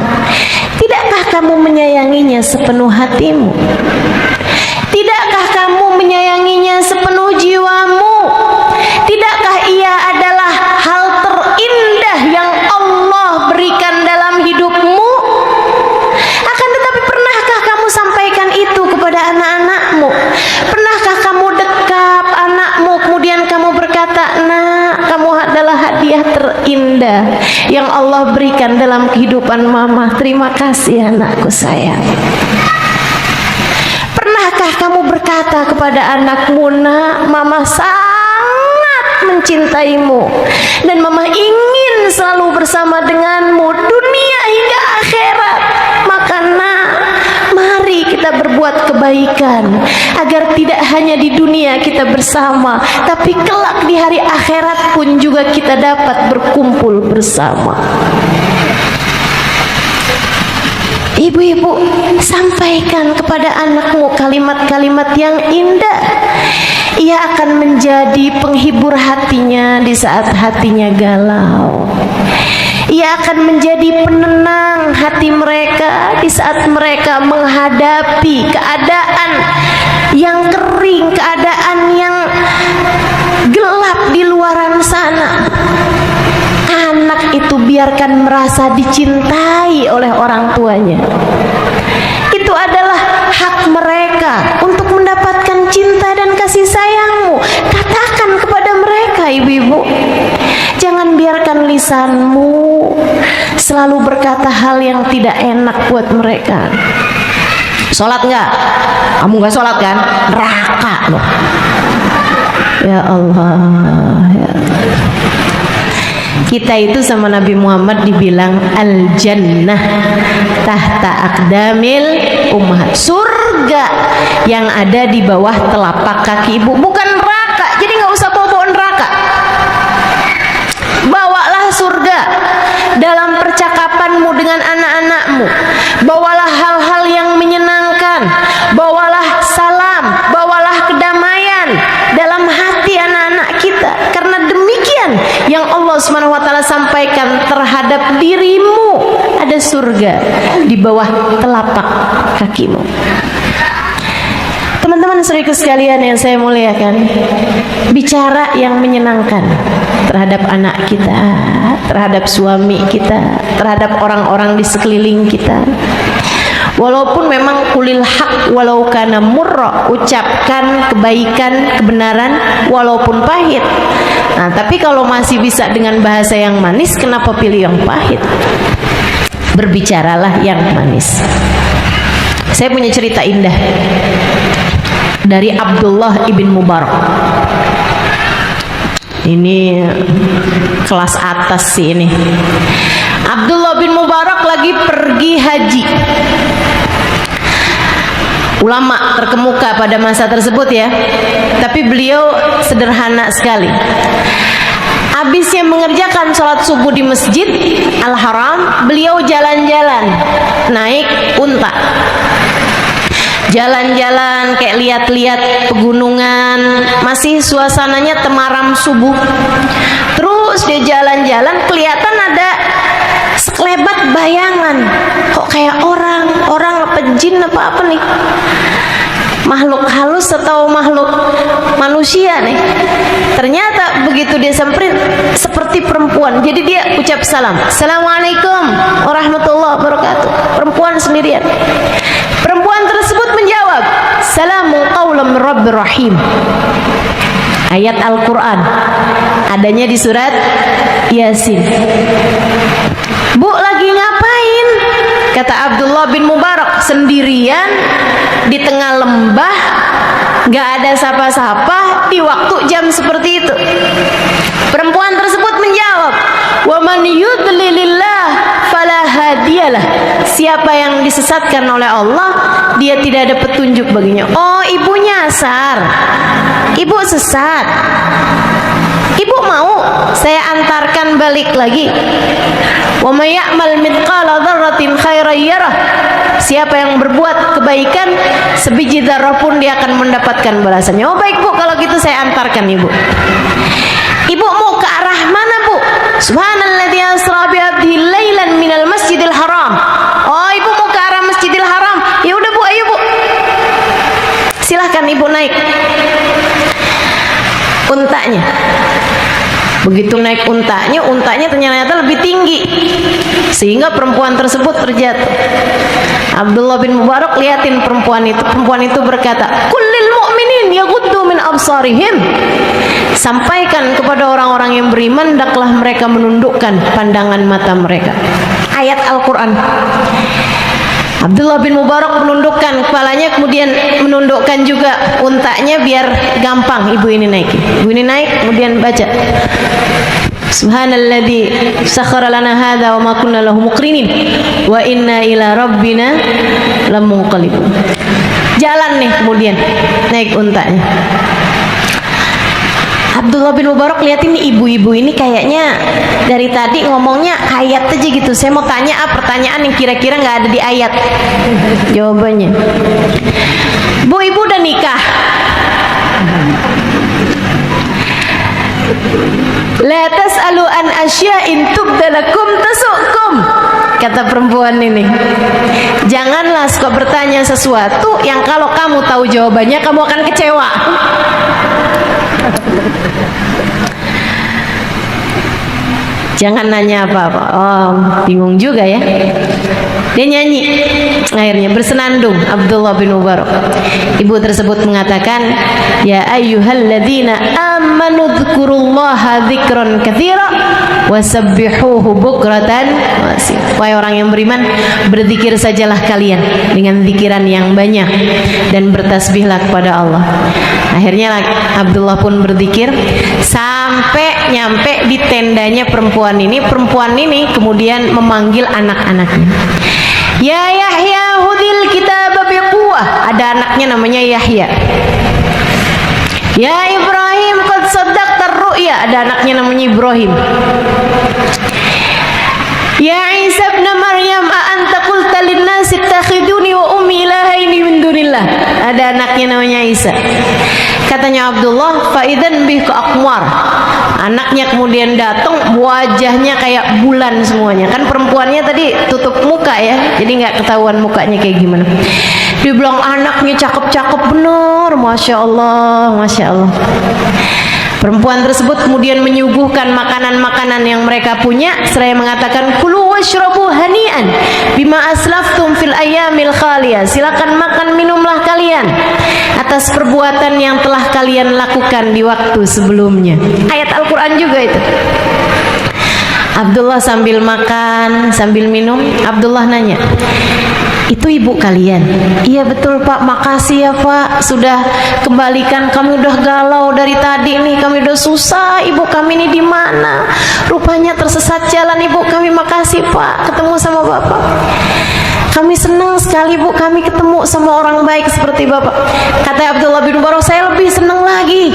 Tidakkah kamu menyayanginya sepenuh hatimu? Tidak Tidakkah kamu menyayanginya sepenuh jiwamu? Tidakkah ia adalah hal terindah yang Allah berikan dalam hidupmu? Akan tetapi pernahkah kamu sampaikan itu kepada anak-anakmu? Pernahkah kamu dekap anakmu kemudian kamu berkata, "Nak, kamu adalah hadiah terindah yang Allah berikan dalam kehidupan mama. Terima kasih anakku sayang." Pernahkah kamu berkata kepada anakmu, "Nak, mama sangat mencintaimu dan mama ingin selalu bersama denganmu dunia hingga akhirat. Maka nak, mari kita berbuat kebaikan agar tidak hanya di dunia kita bersama, tapi kelak di hari akhirat pun juga kita dapat berkumpul bersama." Ibu-ibu, sampaikan kepada anakmu kalimat-kalimat yang indah. Ia akan menjadi penghibur hatinya di saat hatinya galau. Ia akan menjadi penenang hati mereka di saat mereka menghadapi keadaan yang kering, keadaan yang gelap di luaran sana. Anak itu biarkan merasa dicintai oleh orang tuanya. Itu adalah hak mereka untuk mendapatkan cinta dan kasih sayangmu. Katakan kepada mereka, ibu-ibu. Jangan biarkan lisanmu selalu berkata hal yang tidak enak buat mereka. Sholat enggak? Kamu enggak sholat kan? Neraka loh. Ya Allah, ya Allah. Kita itu sama Nabi Muhammad dibilang al-jannah tahta aqdamil ummahat. Surga yang ada di bawah telapak kaki ibu, bukan neraka. Jadi nggak usah bawa neraka. Bawalah surga dalam percakapanmu dengan anak-anakmu. Bawalah hal-hal yang menyenangkan. Bawalah salam, bawalah kedamaian dalam hati anak-anak kita. Karena demikian yang Allah Subhanahu wa taala sampaikan terhadap dirimu, ada surga di bawah telapak kakimu. Teman-teman saudaraku sekalian yang saya muliakan, bicara yang menyenangkan terhadap anak kita, terhadap suami kita, terhadap orang-orang di sekeliling kita. Walaupun memang kulil haq walau kana murra, ucapkan kebaikan, kebenaran walaupun pahit. Nah, tapi kalau masih bisa dengan bahasa yang manis, kenapa pilih yang pahit? Berbicaralah yang manis. Saya punya cerita indah dari Abdullah ibn Mubarak. Ini kelas atas sih ini. Abdullah bin Mubarak lagi pergi haji. Ulama terkemuka pada masa tersebut ya. Tapi beliau sederhana sekali. Habisnya mengerjakan sholat subuh di Masjid Al-Haram, beliau jalan-jalan naik unta. Jalan-jalan kayak lihat-lihat pegunungan, masih suasananya temaram subuh. Terus dia jalan-jalan, kelihatan ada sekelebat bayangan. Kok kayak orang apa jin apa nih? Makhluk halus atau makhluk manusia nih? Ternyata begitu dia samperin seperti perempuan. Jadi dia ucap salam. Assalamualaikum warahmatullahi wabarakatuh. Perempuan sendirian. Perempuan tersebut menjawab, "Salamu qaulan min Rabbir Rahim." Ayat Al-Quran adanya di surat Yasin. "Bu, lagi ngapain?" Kata Abdullah bin Mubarak. "Sendirian di tengah lembah, gak ada sapa-sapa di waktu jam seperti itu." Perempuan tersebut menjawab, "Wa man yudlilillah fala hadiyalah." Siapa yang disesatkan oleh Allah, dia tidak ada petunjuk baginya. Oh, ibu nyasar, ibu sesat. Ibu mau saya antarkan balik lagi. Wa may ya'mal mithqala dzarratin khairan yarah. Siapa yang berbuat kebaikan sebiji dzarrah pun dia akan mendapatkan balasannya. Oh baik Bu, kalau gitu saya antarkan Ibu. Ibu mau ke arah mana Bu? Subhanalladzi asra bi 'abdihi lailan minal masjidil haram. Oh, ibu mau ke arah Masjidil Haram. Ya udah Bu, ayo Bu. Silahkan ibu naik untanya. Begitu naik untanya ternyata lebih tinggi, sehingga perempuan tersebut terjatuh. Abdullah bin Mubarak liatin perempuan itu berkata, kullil mu'minin yaghuddu min absarihim. Sampaikan kepada orang-orang yang beriman, hendaklah mereka menundukkan pandangan mata mereka. Ayat Al-Quran. Abdullah bin Mubarak menundukkan kepalanya, kemudian menundukkan juga untanya biar gampang ibu ini naik. Ibu ini naik, kemudian baca, Subhanalladzi sakhkhara lana hadza wa ma kunna lahu muqrinin wa inna ila rabbina lamunqalibun. Jalan nih, kemudian naik untanya. Abdullah bin Mubarak lihat ini ibu-ibu ini kayaknya dari tadi ngomongnya ayat aja gitu. Saya mau tanya pertanyaan yang kira-kira nggak ada di ayat. Jawabannya, Bu, ibu udah nikah? La tas'alu an asya'in tubdalakum tasukum. Kata perempuan ini, janganlah suka bertanya sesuatu yang kalau kamu tahu jawabannya kamu akan kecewa. Jangan nanya apa-apa. Oh, bingung juga ya. Dia nyanyi. Akhirnya bersenandung Abdullah bin Mubarak. Ibu tersebut mengatakan, ya ayyuhalladzina amanu dzkurullaha dzikran katsira wasabbihuhu bukratan wasila. Wahai orang yang beriman, berzikir sajalah kalian dengan zikiran yang banyak dan bertasbihlah kepada Allah. Akhirnya Abdullah pun berzikir sampai nyampe di tendanya perempuan ini. Perempuan ini kemudian memanggil anak-anaknya. Ya Yahya hudil kitab biquwah. Ada anaknya namanya Yahya. Ya Ibrahim qad saddaqtar ru'ya. Ada anaknya namanya Ibrahim. Ya Isa ibn Maryam a anta qulta lin-nasi ittakhiduni wa ummi ilahaini min dunillah. Ada anaknya namanya Isa. Katanya Abdullah, faidan bih ke akmar. Anaknya kemudian datang, wajahnya kayak bulan semuanya. Kan perempuannya tadi tutup muka ya, jadi nggak ketahuan mukanya kayak gimana. Dia bilang anaknya cakep-cakep bener, masya Allah, masya Allah. Perempuan tersebut kemudian menyuguhkan makanan-makanan yang mereka punya, seraya mengatakan, kulu washrabu hani'an bima aslaftum fil ayyamil khaliyah. Silakan makan minumlah kalian atas perbuatan yang telah kalian lakukan di waktu sebelumnya. Ayat Al-Quran juga itu. Abdullah sambil makan, sambil minum, Abdullah nanya, itu ibu kalian? Iya betul Pak, makasih ya Pak, sudah kembalikan, kami udah galau dari tadi nih, kami udah susah, ibu kami ini di mana? Rupanya tersesat jalan ibu kami, makasih Pak, ketemu sama Bapak. Kami senang sekali Bu, kami ketemu sama orang baik seperti Bapak. Kata Abdullah bin Mubarak, saya lebih senang lagi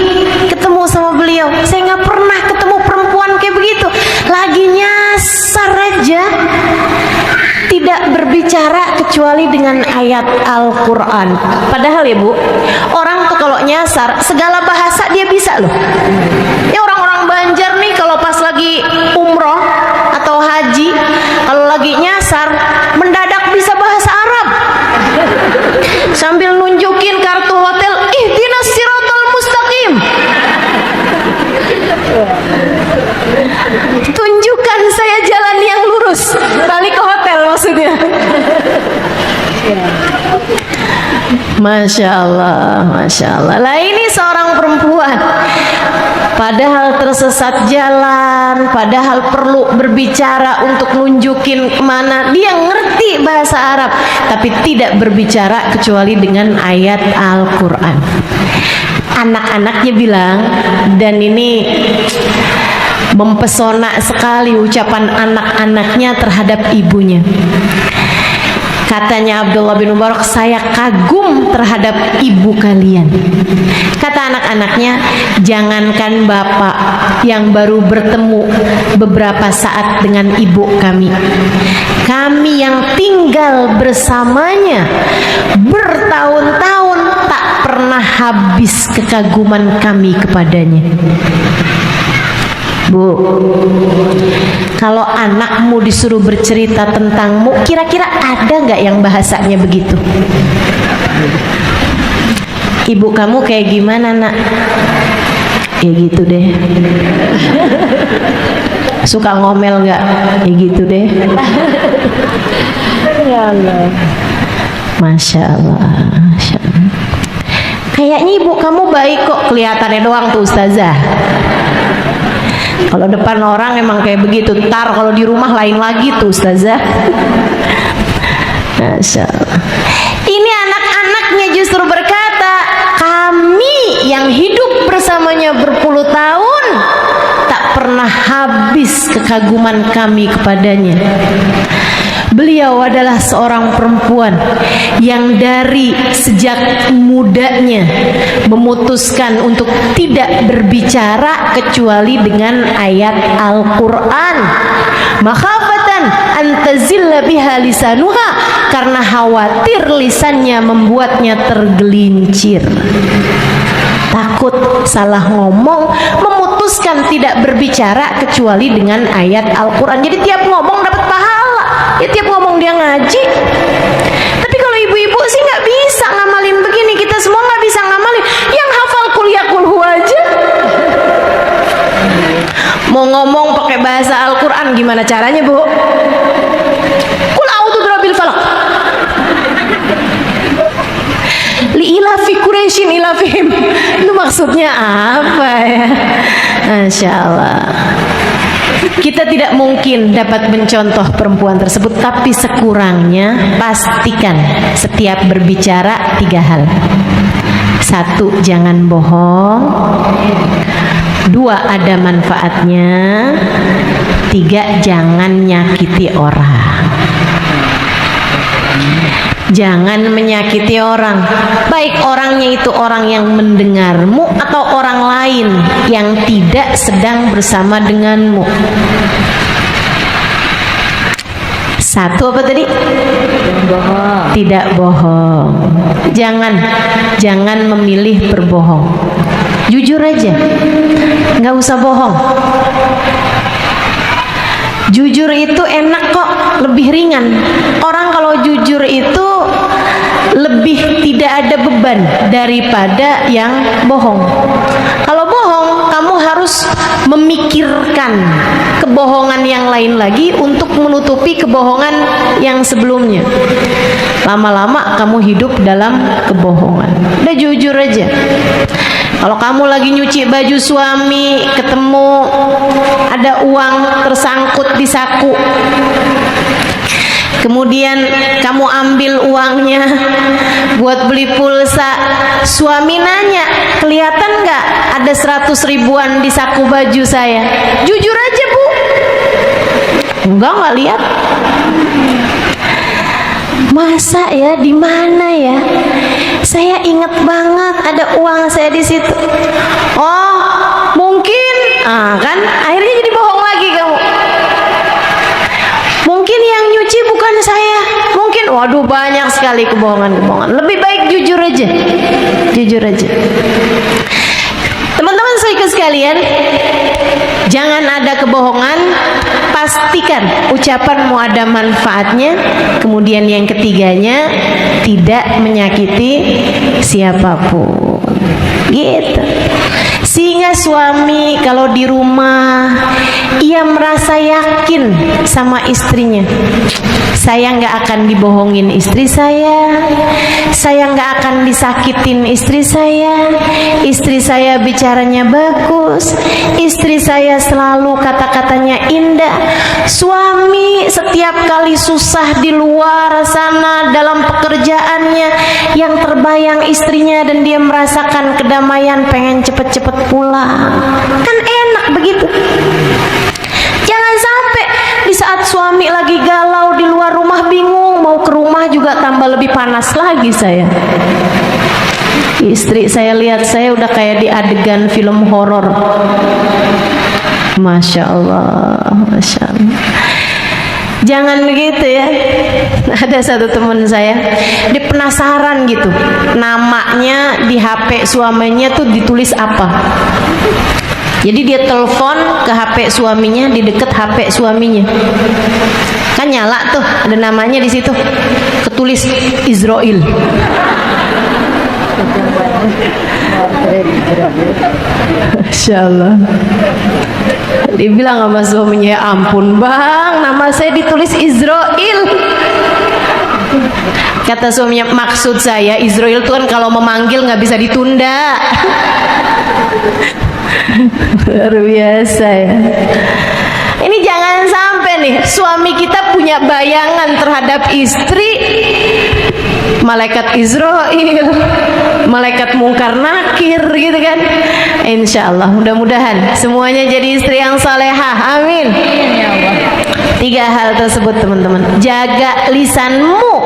ketemu sama beliau. Saya nggak pernah ketemu perempuan kayak begitu, lagi nyasar aja, tidak berbicara kecuali dengan ayat Al-Quran. Padahal ya Bu, orang tuh kalau nyasar segala bahasa dia bisa loh. Ini orang-orang Banjar nih kalau pas lagi umroh atau haji, kalau lagi nyasar mendadak bisa bahasa Arab sambil nunjukin kartu hotel, ihdinas siratal mustaqim. Tunjukkan saya jalan yang lurus, balik ke hotel maksudnya. Masya Allah, Masya Allah. Lah ini seorang perempuan, padahal tersesat jalan, padahal perlu berbicara untuk nunjukin kemana. Dia ngerti bahasa Arab, tapi tidak berbicara kecuali dengan ayat Al-Quran. Anak-anaknya bilang, dan ini mempesona sekali ucapan anak-anaknya terhadap ibunya. Katanya Abdullah bin Mubarak, saya kagum terhadap ibu kalian. Kata anak-anaknya, jangankan bapak yang baru bertemu beberapa saat dengan ibu kami, kami yang tinggal bersamanya bertahun-tahun tak pernah habis kekaguman kami kepadanya. Bu, kalau anakmu disuruh bercerita tentangmu, kira-kira ada nggak yang bahasanya begitu? Ibu kamu kayak gimana nak? Ya gitu deh. Suka ngomel nggak? Ya gitu deh. Ya Allah. Masya Allah, Masya Allah. Kayaknya ibu kamu baik kok, kelihatannya doang tuh ustazah. Kalau depan orang emang kayak begitu, tar kalau di rumah lain lagi tuh ustazah. Masya Allah. Ini anak-anaknya justru berkata, kami yang hidup bersamanya berpuluh tahun tak pernah habis kekaguman kami kepadanya. Beliau adalah seorang perempuan yang dari sejak mudanya memutuskan untuk tidak berbicara kecuali dengan ayat Al-Quran. Makhafatan antazilla biha lisanuha, karena khawatir lisannya membuatnya tergelincir. Takut salah ngomong, memutuskan tidak berbicara kecuali dengan ayat Al-Quran. Jadi tiap ngomong dapat pahala. Ya tiap ngomong dia ngaji. Tapi kalau ibu-ibu sih nggak bisa ngamalin begini. Kita semua nggak bisa ngamalin. Yang hafal kuliah kulhu aja. Mau ngomong pakai bahasa Al-Quran gimana caranya, Bu? Qul a'udzu birabbil falaq. Li'ilafi Quraisyin ilafihim. Itu maksudnya apa ya? Masya Allah. Kita tidak mungkin dapat mencontoh perempuan tersebut, tapi sekurangnya pastikan setiap berbicara 3 hal. 1, jangan bohong. 2, ada manfaatnya. 3, jangan nyakiti orang. Jangan menyakiti orang, baik orangnya itu orang yang mendengarmu atau orang lain yang tidak sedang bersama denganmu. 1 apa tadi? Bohong. Tidak bohong. Jangan memilih berbohong. Jujur aja, nggak usah bohong. Jujur itu enak kok, lebih ringan. Orang kalau jujur itu lebih tidak ada beban daripada yang bohong. Kalau bohong, kamu harus memikirkan kebohongan yang lain lagi untuk menutupi kebohongan yang sebelumnya. Lama-lama kamu hidup dalam kebohongan. Udah jujur aja. Kalau kamu lagi nyuci baju suami, ketemu ada uang tersangkut di saku, kemudian kamu ambil uangnya buat beli pulsa, suami nanya, kelihatan nggak ada 100 ribuan di saku baju saya? Jujur aja, Bu. Nggak lihat. Masa ya, di mana ya? Saya ingat banget ada uang saya di situ. Oh, mungkin, kan akhirnya jadi bohong lagi kamu. Mungkin yang nyuci bukan saya. Mungkin, waduh banyak sekali kebohongan-kebohongan. Lebih baik jujur aja. Jujur aja. Teman-teman sekalian, jangan ada kebohongan. Pastikan ucapanmu ada manfaatnya. Kemudian yang ketiganya, tidak menyakiti siapapun. Gitu. Sehingga suami kalau di rumah ia merasa yakin sama istrinya, saya nggak akan dibohongin istri saya nggak akan disakitin istri saya bicaranya bagus, istri saya selalu kata-katanya indah. Suami setiap kali susah di luar sana dalam pekerjaannya, yang terbayang istrinya dan dia merasakan kedamaian, pengen cepet-cepet pulang. Kan enak begitu. Jangan sampai di saat suami lagi galau di luar rumah, bingung mau ke rumah juga tambah lebih panas lagi saya. Istri saya lihat saya udah kayak di adegan film horor. Masya Allah, Masya Allah. Jangan begitu ya. Ada satu teman saya, dia penasaran gitu, namanya di HP suaminya tuh ditulis apa. Jadi dia telepon ke HP suaminya, di deket HP suaminya. Kan nyala tuh, ada namanya di situ. Ketulis Israel. Masya Allah. Dibilang sama suaminya, ya ampun bang, nama saya ditulis Israel. Kata suaminya, maksud saya Israel itu kan kalau memanggil nggak bisa ditunda. Luar biasa ya. Ini jangan sampai nih suami kita punya bayangan terhadap istri malaikat Israel, malaikat mungkar nakir gitu kan. Insya Allah mudah-mudahan semuanya jadi istri yang salehah. Amin. 3 hal tersebut teman-teman, jaga lisanmu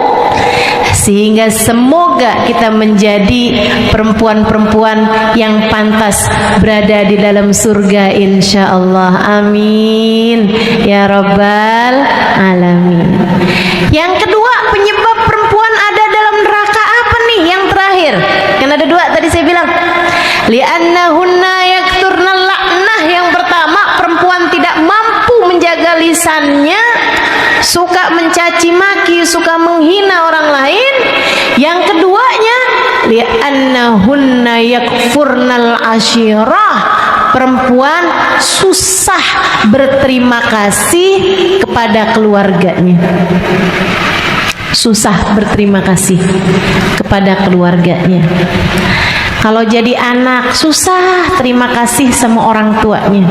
sehingga semoga kita menjadi perempuan-perempuan yang pantas berada di dalam surga insya Allah. Amin ya rabbal alamin. Yang kedua, penyebab perempuan ada dalam neraka apa nih? Yang terakhir kan ada 2 tadi saya bilang, li'annahunna yakturnal la'nah. Yang pertama, perempuan tidak mampu menjaga lisannya, suka mencaci maki, suka menghina orang lain. Yang keduanya, li'annahunna yakfurnal ashirah. Perempuan susah berterima kasih kepada keluarganya, susah berterima kasih kepada keluarganya. Kalau jadi anak susah terima kasih sama orang tuanya,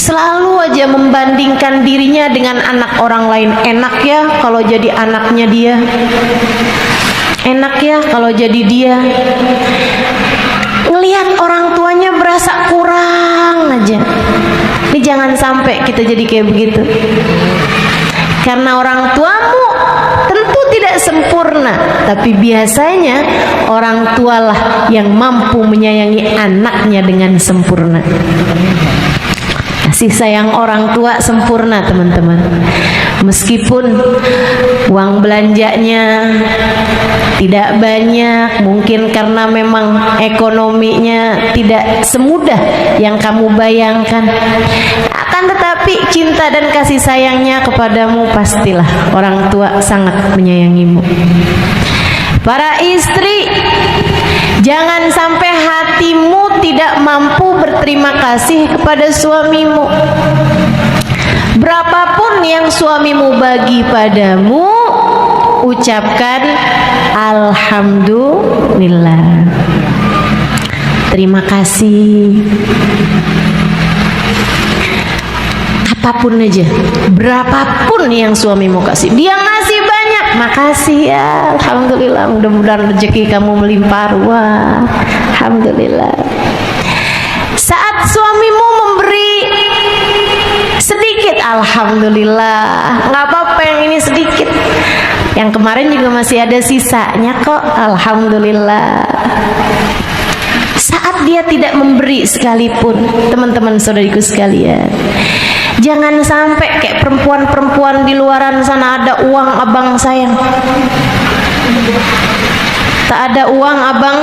selalu aja membandingkan dirinya dengan anak orang lain. Enak ya kalau jadi anaknya dia, enak ya kalau jadi dia. Ngelihat orang tuanya berasa kurang aja. Ini jangan sampai kita jadi kayak begitu. Karena orang tuamu tentu tidak sempurna, tapi biasanya orang tualah yang mampu menyayangi anaknya dengan sempurna. Kasih sayang orang tua sempurna teman-teman. Meskipun uang belanjanya tidak banyak, mungkin karena memang ekonominya tidak semudah yang kamu bayangkan, akan tetapi cinta dan kasih sayangnya kepadamu pastilah orang tua sangat menyayangimu. Para istri, jangan sampai hatimu tidak mampu berterima kasih kepada suamimu. Berapapun yang suamimu bagi padamu, ucapkan alhamdulillah. Terima kasih. Apapun aja, berapapun yang suamimu kasih, dia ngasih banyak, makasih ya, alhamdulillah. Mudah-mudahan rezeki kamu melimpah ruah, alhamdulillah. Saat suamimu memberi sedikit, alhamdulillah, nggak apa-apa yang ini sedikit, yang kemarin juga masih ada sisanya kok, alhamdulillah. Saat dia tidak memberi sekalipun, teman-teman saudariku sekalian, jangan sampai kayak perempuan-perempuan di luaran sana, ada uang abang sayang, tak ada uang abang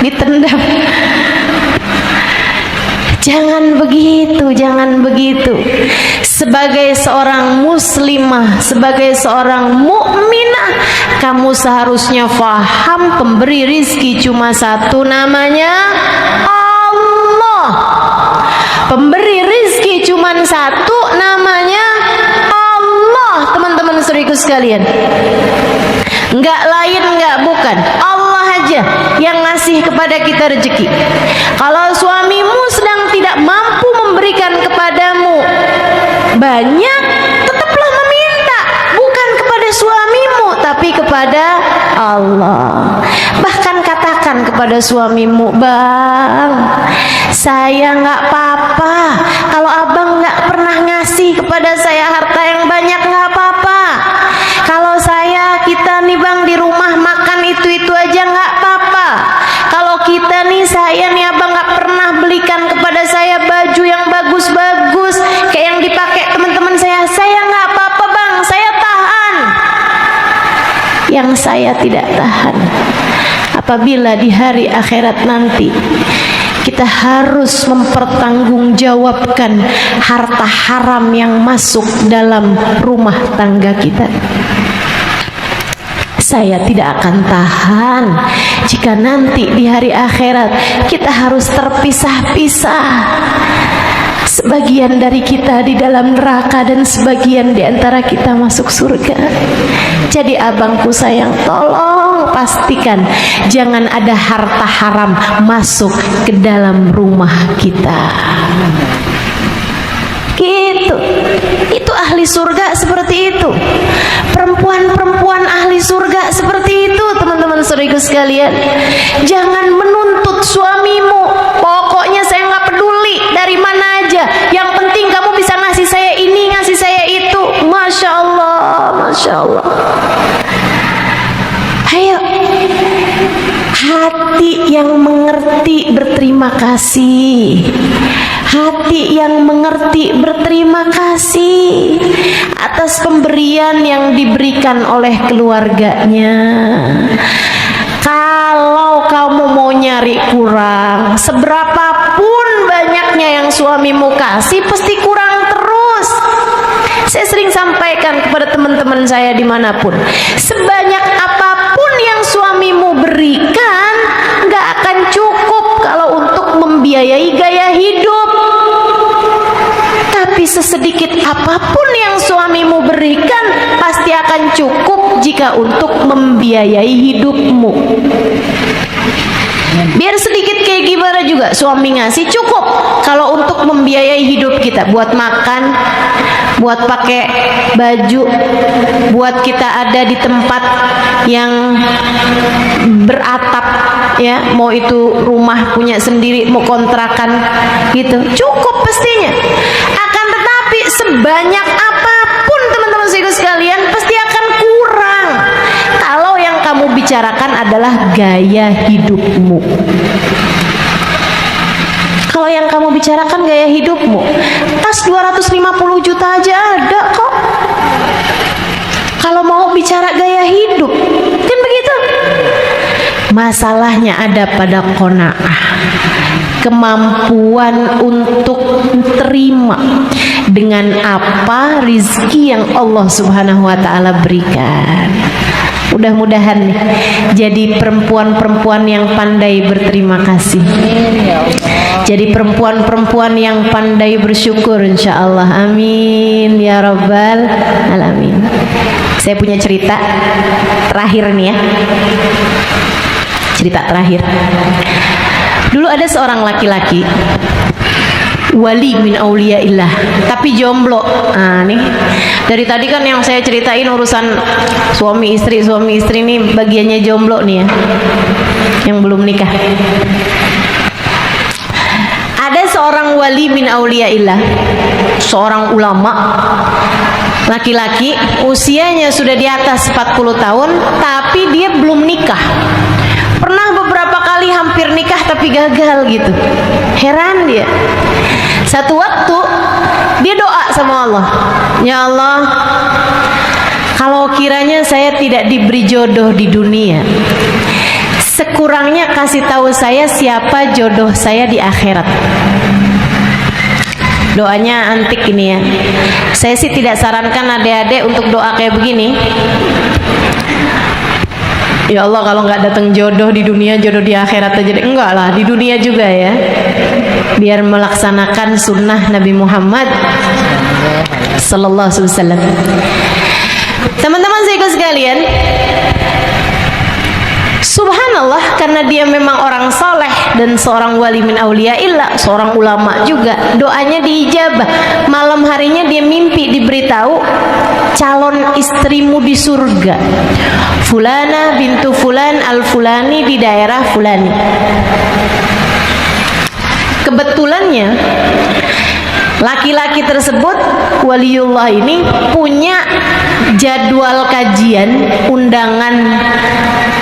ditendam. Jangan begitu, jangan begitu. Sebagai seorang muslimah, sebagai seorang mukminah, kamu seharusnya faham pemberi rizki cuma satu, namanya Allah. Pemberi rizki cuma satu, namanya Allah. Teman-teman saudariku sekalian, enggak lain, enggak bukan, Allah aja yang ngasih kepada kita rezeki. Kalau suamimu sedang tidak mampu memberikan kepadamu banyak, tetaplah meminta, bukan kepada suamimu tapi kepada Allah. Bahkan katakan kepada suamimu, bang, saya nggak apa-apa kalau abang nggak pernah ngasih kepada saya harta yang banyak, nggak apa-apa. Kalau kita nih bang di rumah makan itu aja nggak apa-apa. Kalau kita nih, saya nih abang nggak pernah belikan kepada saya baju yang bagus-bagus kayak yang dipakai teman-teman saya nggak apa-apa bang, saya tahan. Yang saya tidak tahan, apabila di hari akhirat nanti kita harus mempertanggungjawabkan harta haram yang masuk dalam rumah tangga kita. saya tidak akan tahan jika nanti di hari akhirat kita harus terpisah-pisah. Sebagian dari kita di dalam neraka dan sebagian di antara kita masuk surga. Jadi abangku sayang, tolong pastikan jangan ada harta haram masuk ke dalam rumah kita. Gitu. Itu ahli surga seperti itu. Perempuan-perempuan ahli surga seperti itu, teman-teman saudaraku sekalian. Jangan menuntut suamimu, pokoknya saya nggak peduli dari mana aja, yang penting kamu bisa ngasih saya ini, ngasih saya itu. Masya Allah, Masya Allah. Ayo, hati yang mengerti berterima kasih. Hati yang mengerti berterima kasih atas pemberian yang diberikan oleh keluarganya. Kalau kamu mau nyari kurang, seberapapun banyaknya yang suamimu kasih, pasti kurang terus. Saya sering sampaikan kepada teman-teman saya dimanapun, sebanyak apapun yang suamimu berikan, gak akan cukup kalau untuk membiayai gaya hidup. Tapi sesedikit apapun yang suamimu berikan, pasti akan cukup jika untuk membiayai hidupmu. Biar sedikit kayak gimana juga, suami ngasih cukup kalau untuk membiayai hidup kita, buat makan, buat pakai baju, buat kita ada di tempat yang beratap, ya, mau itu rumah punya sendiri, mau kontrakan gitu, cukup pastinya. Akan tetapi sebanyak apapun teman-teman sekalian pasti akan kurang kalau yang kamu bicarakan adalah gaya hidupmu. Kalau yang kamu bicarakan gaya hidupmu, tas 250 juta aja ada kok. Kalau mau bicara gaya hidup, kan begitu. Masalahnya ada pada qanaah, kemampuan untuk terima dengan apa rizki yang Allah Subhanahu wa ta'ala berikan. Mudah-mudahan nih jadi perempuan-perempuan yang pandai berterima kasih, jadi perempuan-perempuan yang pandai bersyukur, insya Allah. Amin ya rabbal alamin. Saya punya cerita terakhir nih ya, cerita terakhir. Dulu ada seorang laki-laki, wali min auliyaillah, tapi jomblo. Nah nih, dari tadi kan yang saya ceritain urusan suami istri nih, bagiannya jomblo nih ya, yang belum nikah. Ada seorang wali min auliyaillah, seorang ulama laki-laki, usianya sudah di atas 40 tahun, tapi dia belum nikah. Pernah beberapa kali hampir nikah tapi gagal gitu. Heran dia. Satu waktu dia doa sama Allah, ya Allah, kalau kiranya saya tidak diberi jodoh di dunia, sekurangnya kasih tahu saya siapa jodoh saya di akhirat. Doanya antik ini ya. Saya sih tidak sarankan adik-adik untuk doa kayak begini. Ya Allah, kalau nggak datang jodoh di dunia, jodoh di akhirat aja. Enggak lah, di dunia juga ya, biar melaksanakan sunnah Nabi Muhammad Sallallahu Alaihi Wasallam. Teman-teman saya sekalian, subhanallah, karena dia memang orang soleh dan seorang wali min auliyaillah, seorang ulama juga, doanya diijabah. Malam harinya dia mimpi diberitahu calon istrimu di surga, fulana bintu fulan al fulani di daerah fulani. Kebetulannya laki-laki tersebut, waliullah ini, punya jadwal kajian,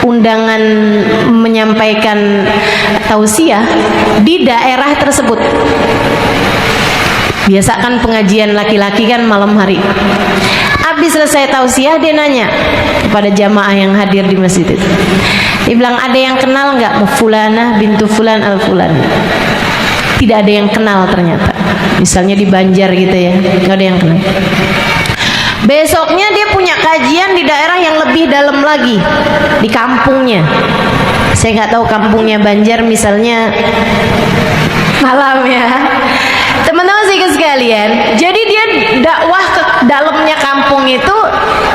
undangan menyampaikan tausiah di daerah tersebut. Biasa kan pengajian laki-laki kan malam hari. Habis selesai tausiah, dia nanya kepada jamaah yang hadir di masjid itu. Dia bilang, ada yang kenal nggak fulana bintu fulan al fulan? Tidak ada yang kenal ternyata. Misalnya di Banjar gitu ya, nggak ada yang kenal. Besoknya dia punya kajian di daerah yang lebih dalam lagi, di kampungnya. Saya nggak tahu kampungnya Banjar misalnya, malam ya. Teman-teman sekalian, jadi dia dakwah ke dalamnya kampung itu.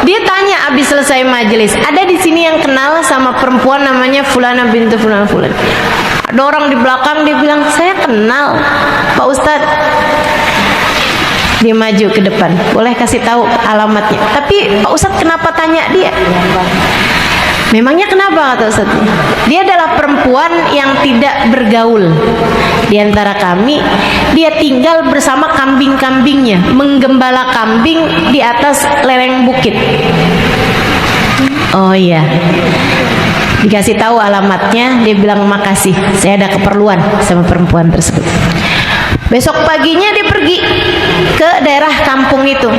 Dia tanya abis selesai majelis, ada di sini yang kenal sama perempuan namanya Fulana bintu Fulan Fulan? Ada orang di belakang, dia bilang, saya kenal Pak Ustadz. Dia maju ke depan, boleh kasih tahu alamatnya. Tapi Pak Ustadz kenapa tanya dia? Memangnya kenapa, kata Ustadz? Dia adalah perempuan yang tidak bergaul di antara kami. Dia tinggal bersama kambing-kambingnya, menggembala kambing di atas lereng bukit. Oh iya, dikasih tahu alamatnya. Dia bilang, makasih, saya ada keperluan sama perempuan tersebut. Besok paginya dia pergi ke daerah kampung itu.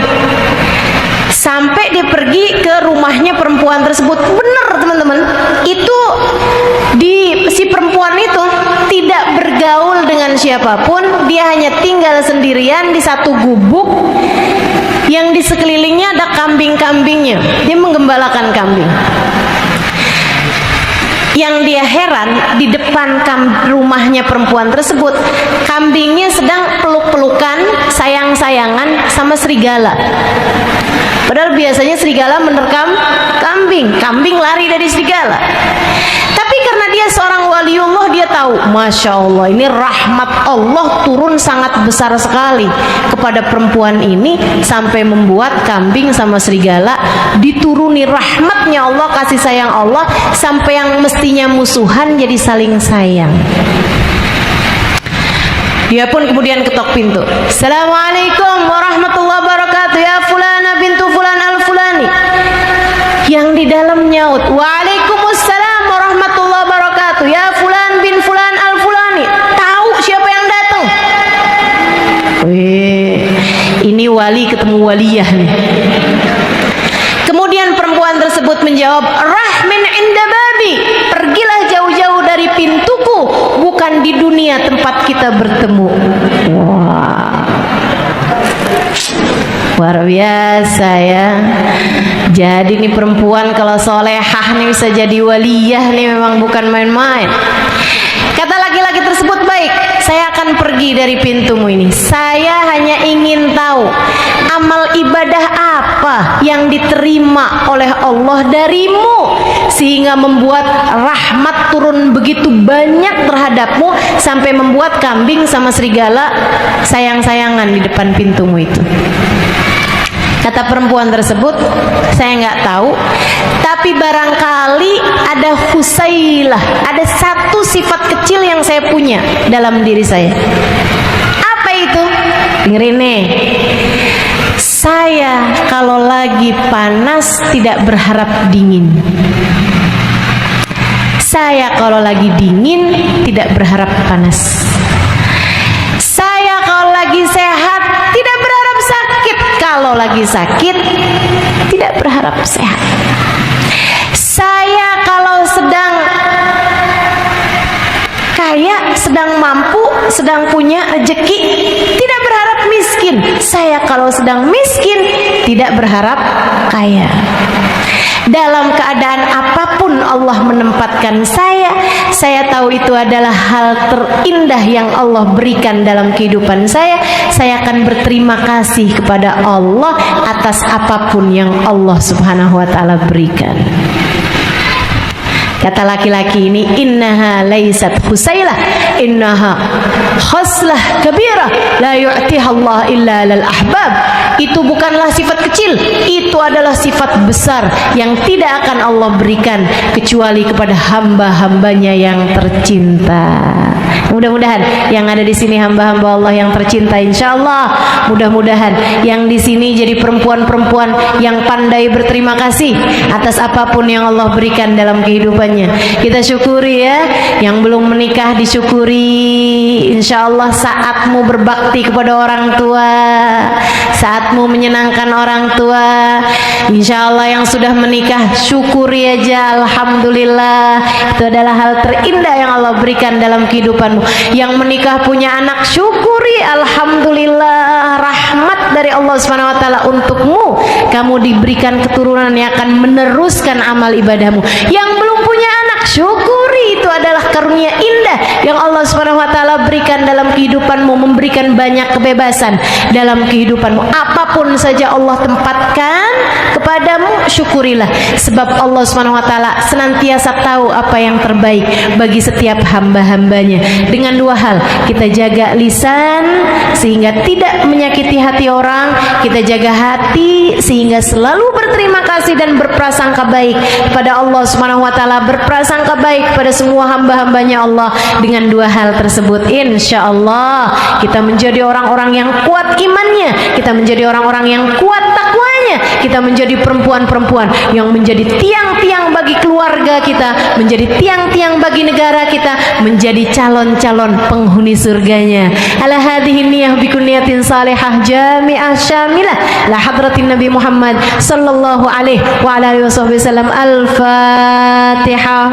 Sampai dia pergi ke rumahnya perempuan tersebut. Benar teman-teman, itu si perempuan itu tidak bergaul dengan siapapun. Dia hanya tinggal sendirian di satu gubuk yang di sekelilingnya ada kambing-kambingnya. Dia menggembalakan kambing. Yang dia heran, di depan rumahnya perempuan tersebut, kambingnya sedang peluk-pelukan, sayang-sayangan sama serigala. Padahal biasanya serigala menerkam kambing, kambing lari dari serigala. Tapi karena dia seorang waliullah, dia tahu, Masya Allah, ini rahmat Allah turun sangat besar sekali kepada perempuan ini, sampai membuat kambing sama serigala dituruni rahmatnya Allah, kasih sayang Allah, sampai yang mestinya musuhan jadi saling sayang. Dia pun kemudian ketok pintu. Assalamualaikum warahmatullahi wabarakatuh, ya Fulana bintu Fulan al-Fulani. Yang di dalam nyaut, Waalaikumsalam warahmatullahi wabarakatuh, ya Fulan bin Fulan al-Fulani. Tahu siapa yang datang? Ini wali ketemu waliyah nih. Kemudian perempuan tersebut menjawab, Rahmin inda babi, pergilah jauh-jauh dari pintuku, bukan di dunia tempat kita bertemu. Wah, luar biasa ya. Jadi nih perempuan kalau solehah nih bisa jadi waliyah nih, memang bukan main-main. Kata laki-laki tersebut, baik, saya akan pergi dari pintumu ini. Saya hanya ingin tahu amal ibadah apa yang diterima oleh Allah darimu, sehingga membuat rahmat turun begitu banyak terhadapmu, sampai membuat kambing sama serigala sayang-sayangan di depan pintumu itu. Kata perempuan tersebut, saya nggak tahu, tapi barangkali ada husailah, ada satu sifat kecil yang saya punya dalam diri saya. Apa itu? Dengerin nih. Saya kalau lagi panas tidak berharap dingin. Saya kalau lagi dingin tidak berharap panas. Saya kalau lagi sehat tidak berharap sakit. Kalau lagi sakit tidak berharap sehat. Saya kalau sedang kaya, sedang mampu, sedang punya rezeki, tidak berharap miskin. Saya kalau sedang miskin tidak berharap kaya. Dalam keadaan apapun Allah menempatkan saya tahu itu adalah hal terindah yang Allah berikan dalam kehidupan saya. Saya akan berterima kasih kepada Allah atas apapun yang Allah Subhanahu wa ta'ala berikan. Kata laki-laki ini, innaha laysat husailah, innaha khoslah kabirah la yu'tiha Allah illa lal ahbab. Itu bukanlah sifat kecil, itu adalah sifat besar yang tidak akan Allah berikan kecuali kepada hamba-hambanya yang tercinta. Mudah-mudahan yang ada di sini hamba-hamba Allah yang tercinta, insyaallah. Mudah-mudahan yang di sini jadi perempuan-perempuan yang pandai berterima kasih atas apapun yang Allah berikan dalam kehidupannya. Kita syukuri ya. Yang belum menikah disyukuri, insyaallah saatmu berbakti kepada orang tua, saatmu menyenangkan orang tua. Insyaallah yang sudah menikah syukuri aja, alhamdulillah. Itu adalah hal terindah yang Allah berikan dalam kehidupanmu. Yang menikah punya anak syukuri, alhamdulillah. Rahmat dari Allah Subhanahu wa taala untukmu. Kamu diberikan keturunan yang akan meneruskan amal ibadahmu. Yang belum punya anak, syukuri, itu adalah karunia indah yang Allah Subhanahu wa taala berikan dalam kehidupanmu, memberikan banyak kebebasan dalam kehidupanmu. Apapun saja Allah tempatkan kepadamu, syukurilah, sebab Allah Subhanahu wa taala senantiasa tahu apa yang terbaik bagi setiap hamba-hambanya. Dengan dua hal, kita jaga lisan sehingga tidak menyakiti hati orang, kita jaga hati sehingga selalu berterima kasih dan berprasangka baik kepada Allah Subhanahu wa taala, berprasangka baik kepada semua hamba-hambanya Allah. Dengan dua hal tersebut, insya Allah kita menjadi orang-orang yang kuat imannya, kita menjadi orang-orang yang kuat takwanya, kita menjadi perempuan-perempuan yang menjadi tiang-tiang bagi keluarga kita, menjadi tiang-tiang bagi negara kita, menjadi calon-calon penghuni surganya. Ala hadhihi niyah bi kunniyatin salihah jami'ah syamilah la hadratin Nabi Muhammad sallallahu alaihi wa ala alihi wasallam. Al-Fatihah.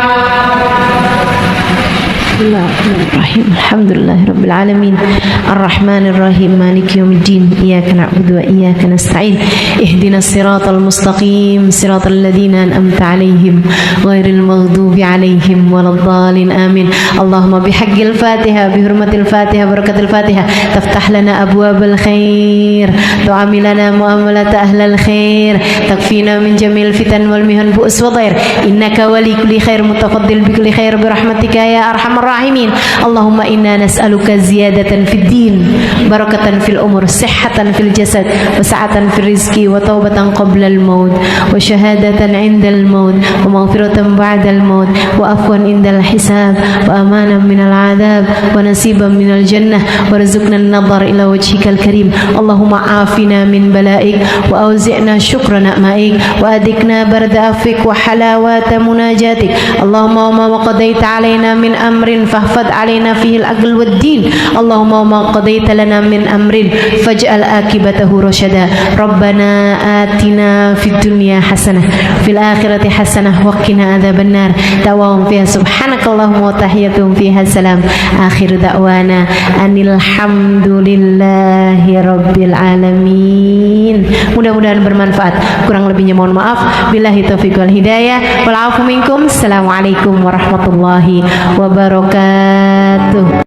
Bismillahirrahmanirrahim. Alhamdulillahirabbil alamin. Arrahmanir rahim. Maliki yaumiddin. Iyyaka na'budu wa iyyaka nasta'in. Ihdinas siratal mustaqim. Siratal ladzina an'amta 'alaihim ghairil maghdubi 'alaihim waladdallin. Amin. Allahumma bihaqqil Fatihah, bihurmatil Fatihah, barakatil Fatihah, taftah lana abwabal khair, tu'amilana mu'amalata ahlal khair, takfina min jamil fitan wal mihan bu'us wa dhair. Innaka wali kulli khair mutafaddil bi kulli khair bi rahmatika ya arhamar rahimin. Allahumma inna nas'aluka ziyadatan fid din, barakatan fil umur, sihhatan fil jasad, wa sa'atan fil rizqi, wa taubatan qabla al maut, wa syahadatan 'inda al maut, wa maghfiratan ba'da al maut, wa afwan 'inda al hisab, wa amanan min al 'adzab, wa nasiban min al jannah, wa rizqna an nadhar ila wajhika al karim. Allahumma afina min bala'ik, wa awzi'na syukra ni'maik, wa adikna barda afik wa halawata munajatik. Allahumma ma qadaita 'alaina min amrin fahfad alaina fihi al-aql wad-din. Allahumma ma qadaita lana min amrin faj'al akibatahu rasyada. Rabbana atina fid dunya hasanah fil akhirati hasanah wa qina adzabannar. Da'wahum fiha subhanakallahumma wa tahiyyatuhum fiha salam. Akhir da'wana anil hamdulillahi rabbil alamin. Mudah-mudahan bermanfaat. Kurang lebihnya mohon maaf. Billahi taufiq wal hidayah. Wal 'afu minkum. Assalamualaikum warahmatullahi wabarakatuh.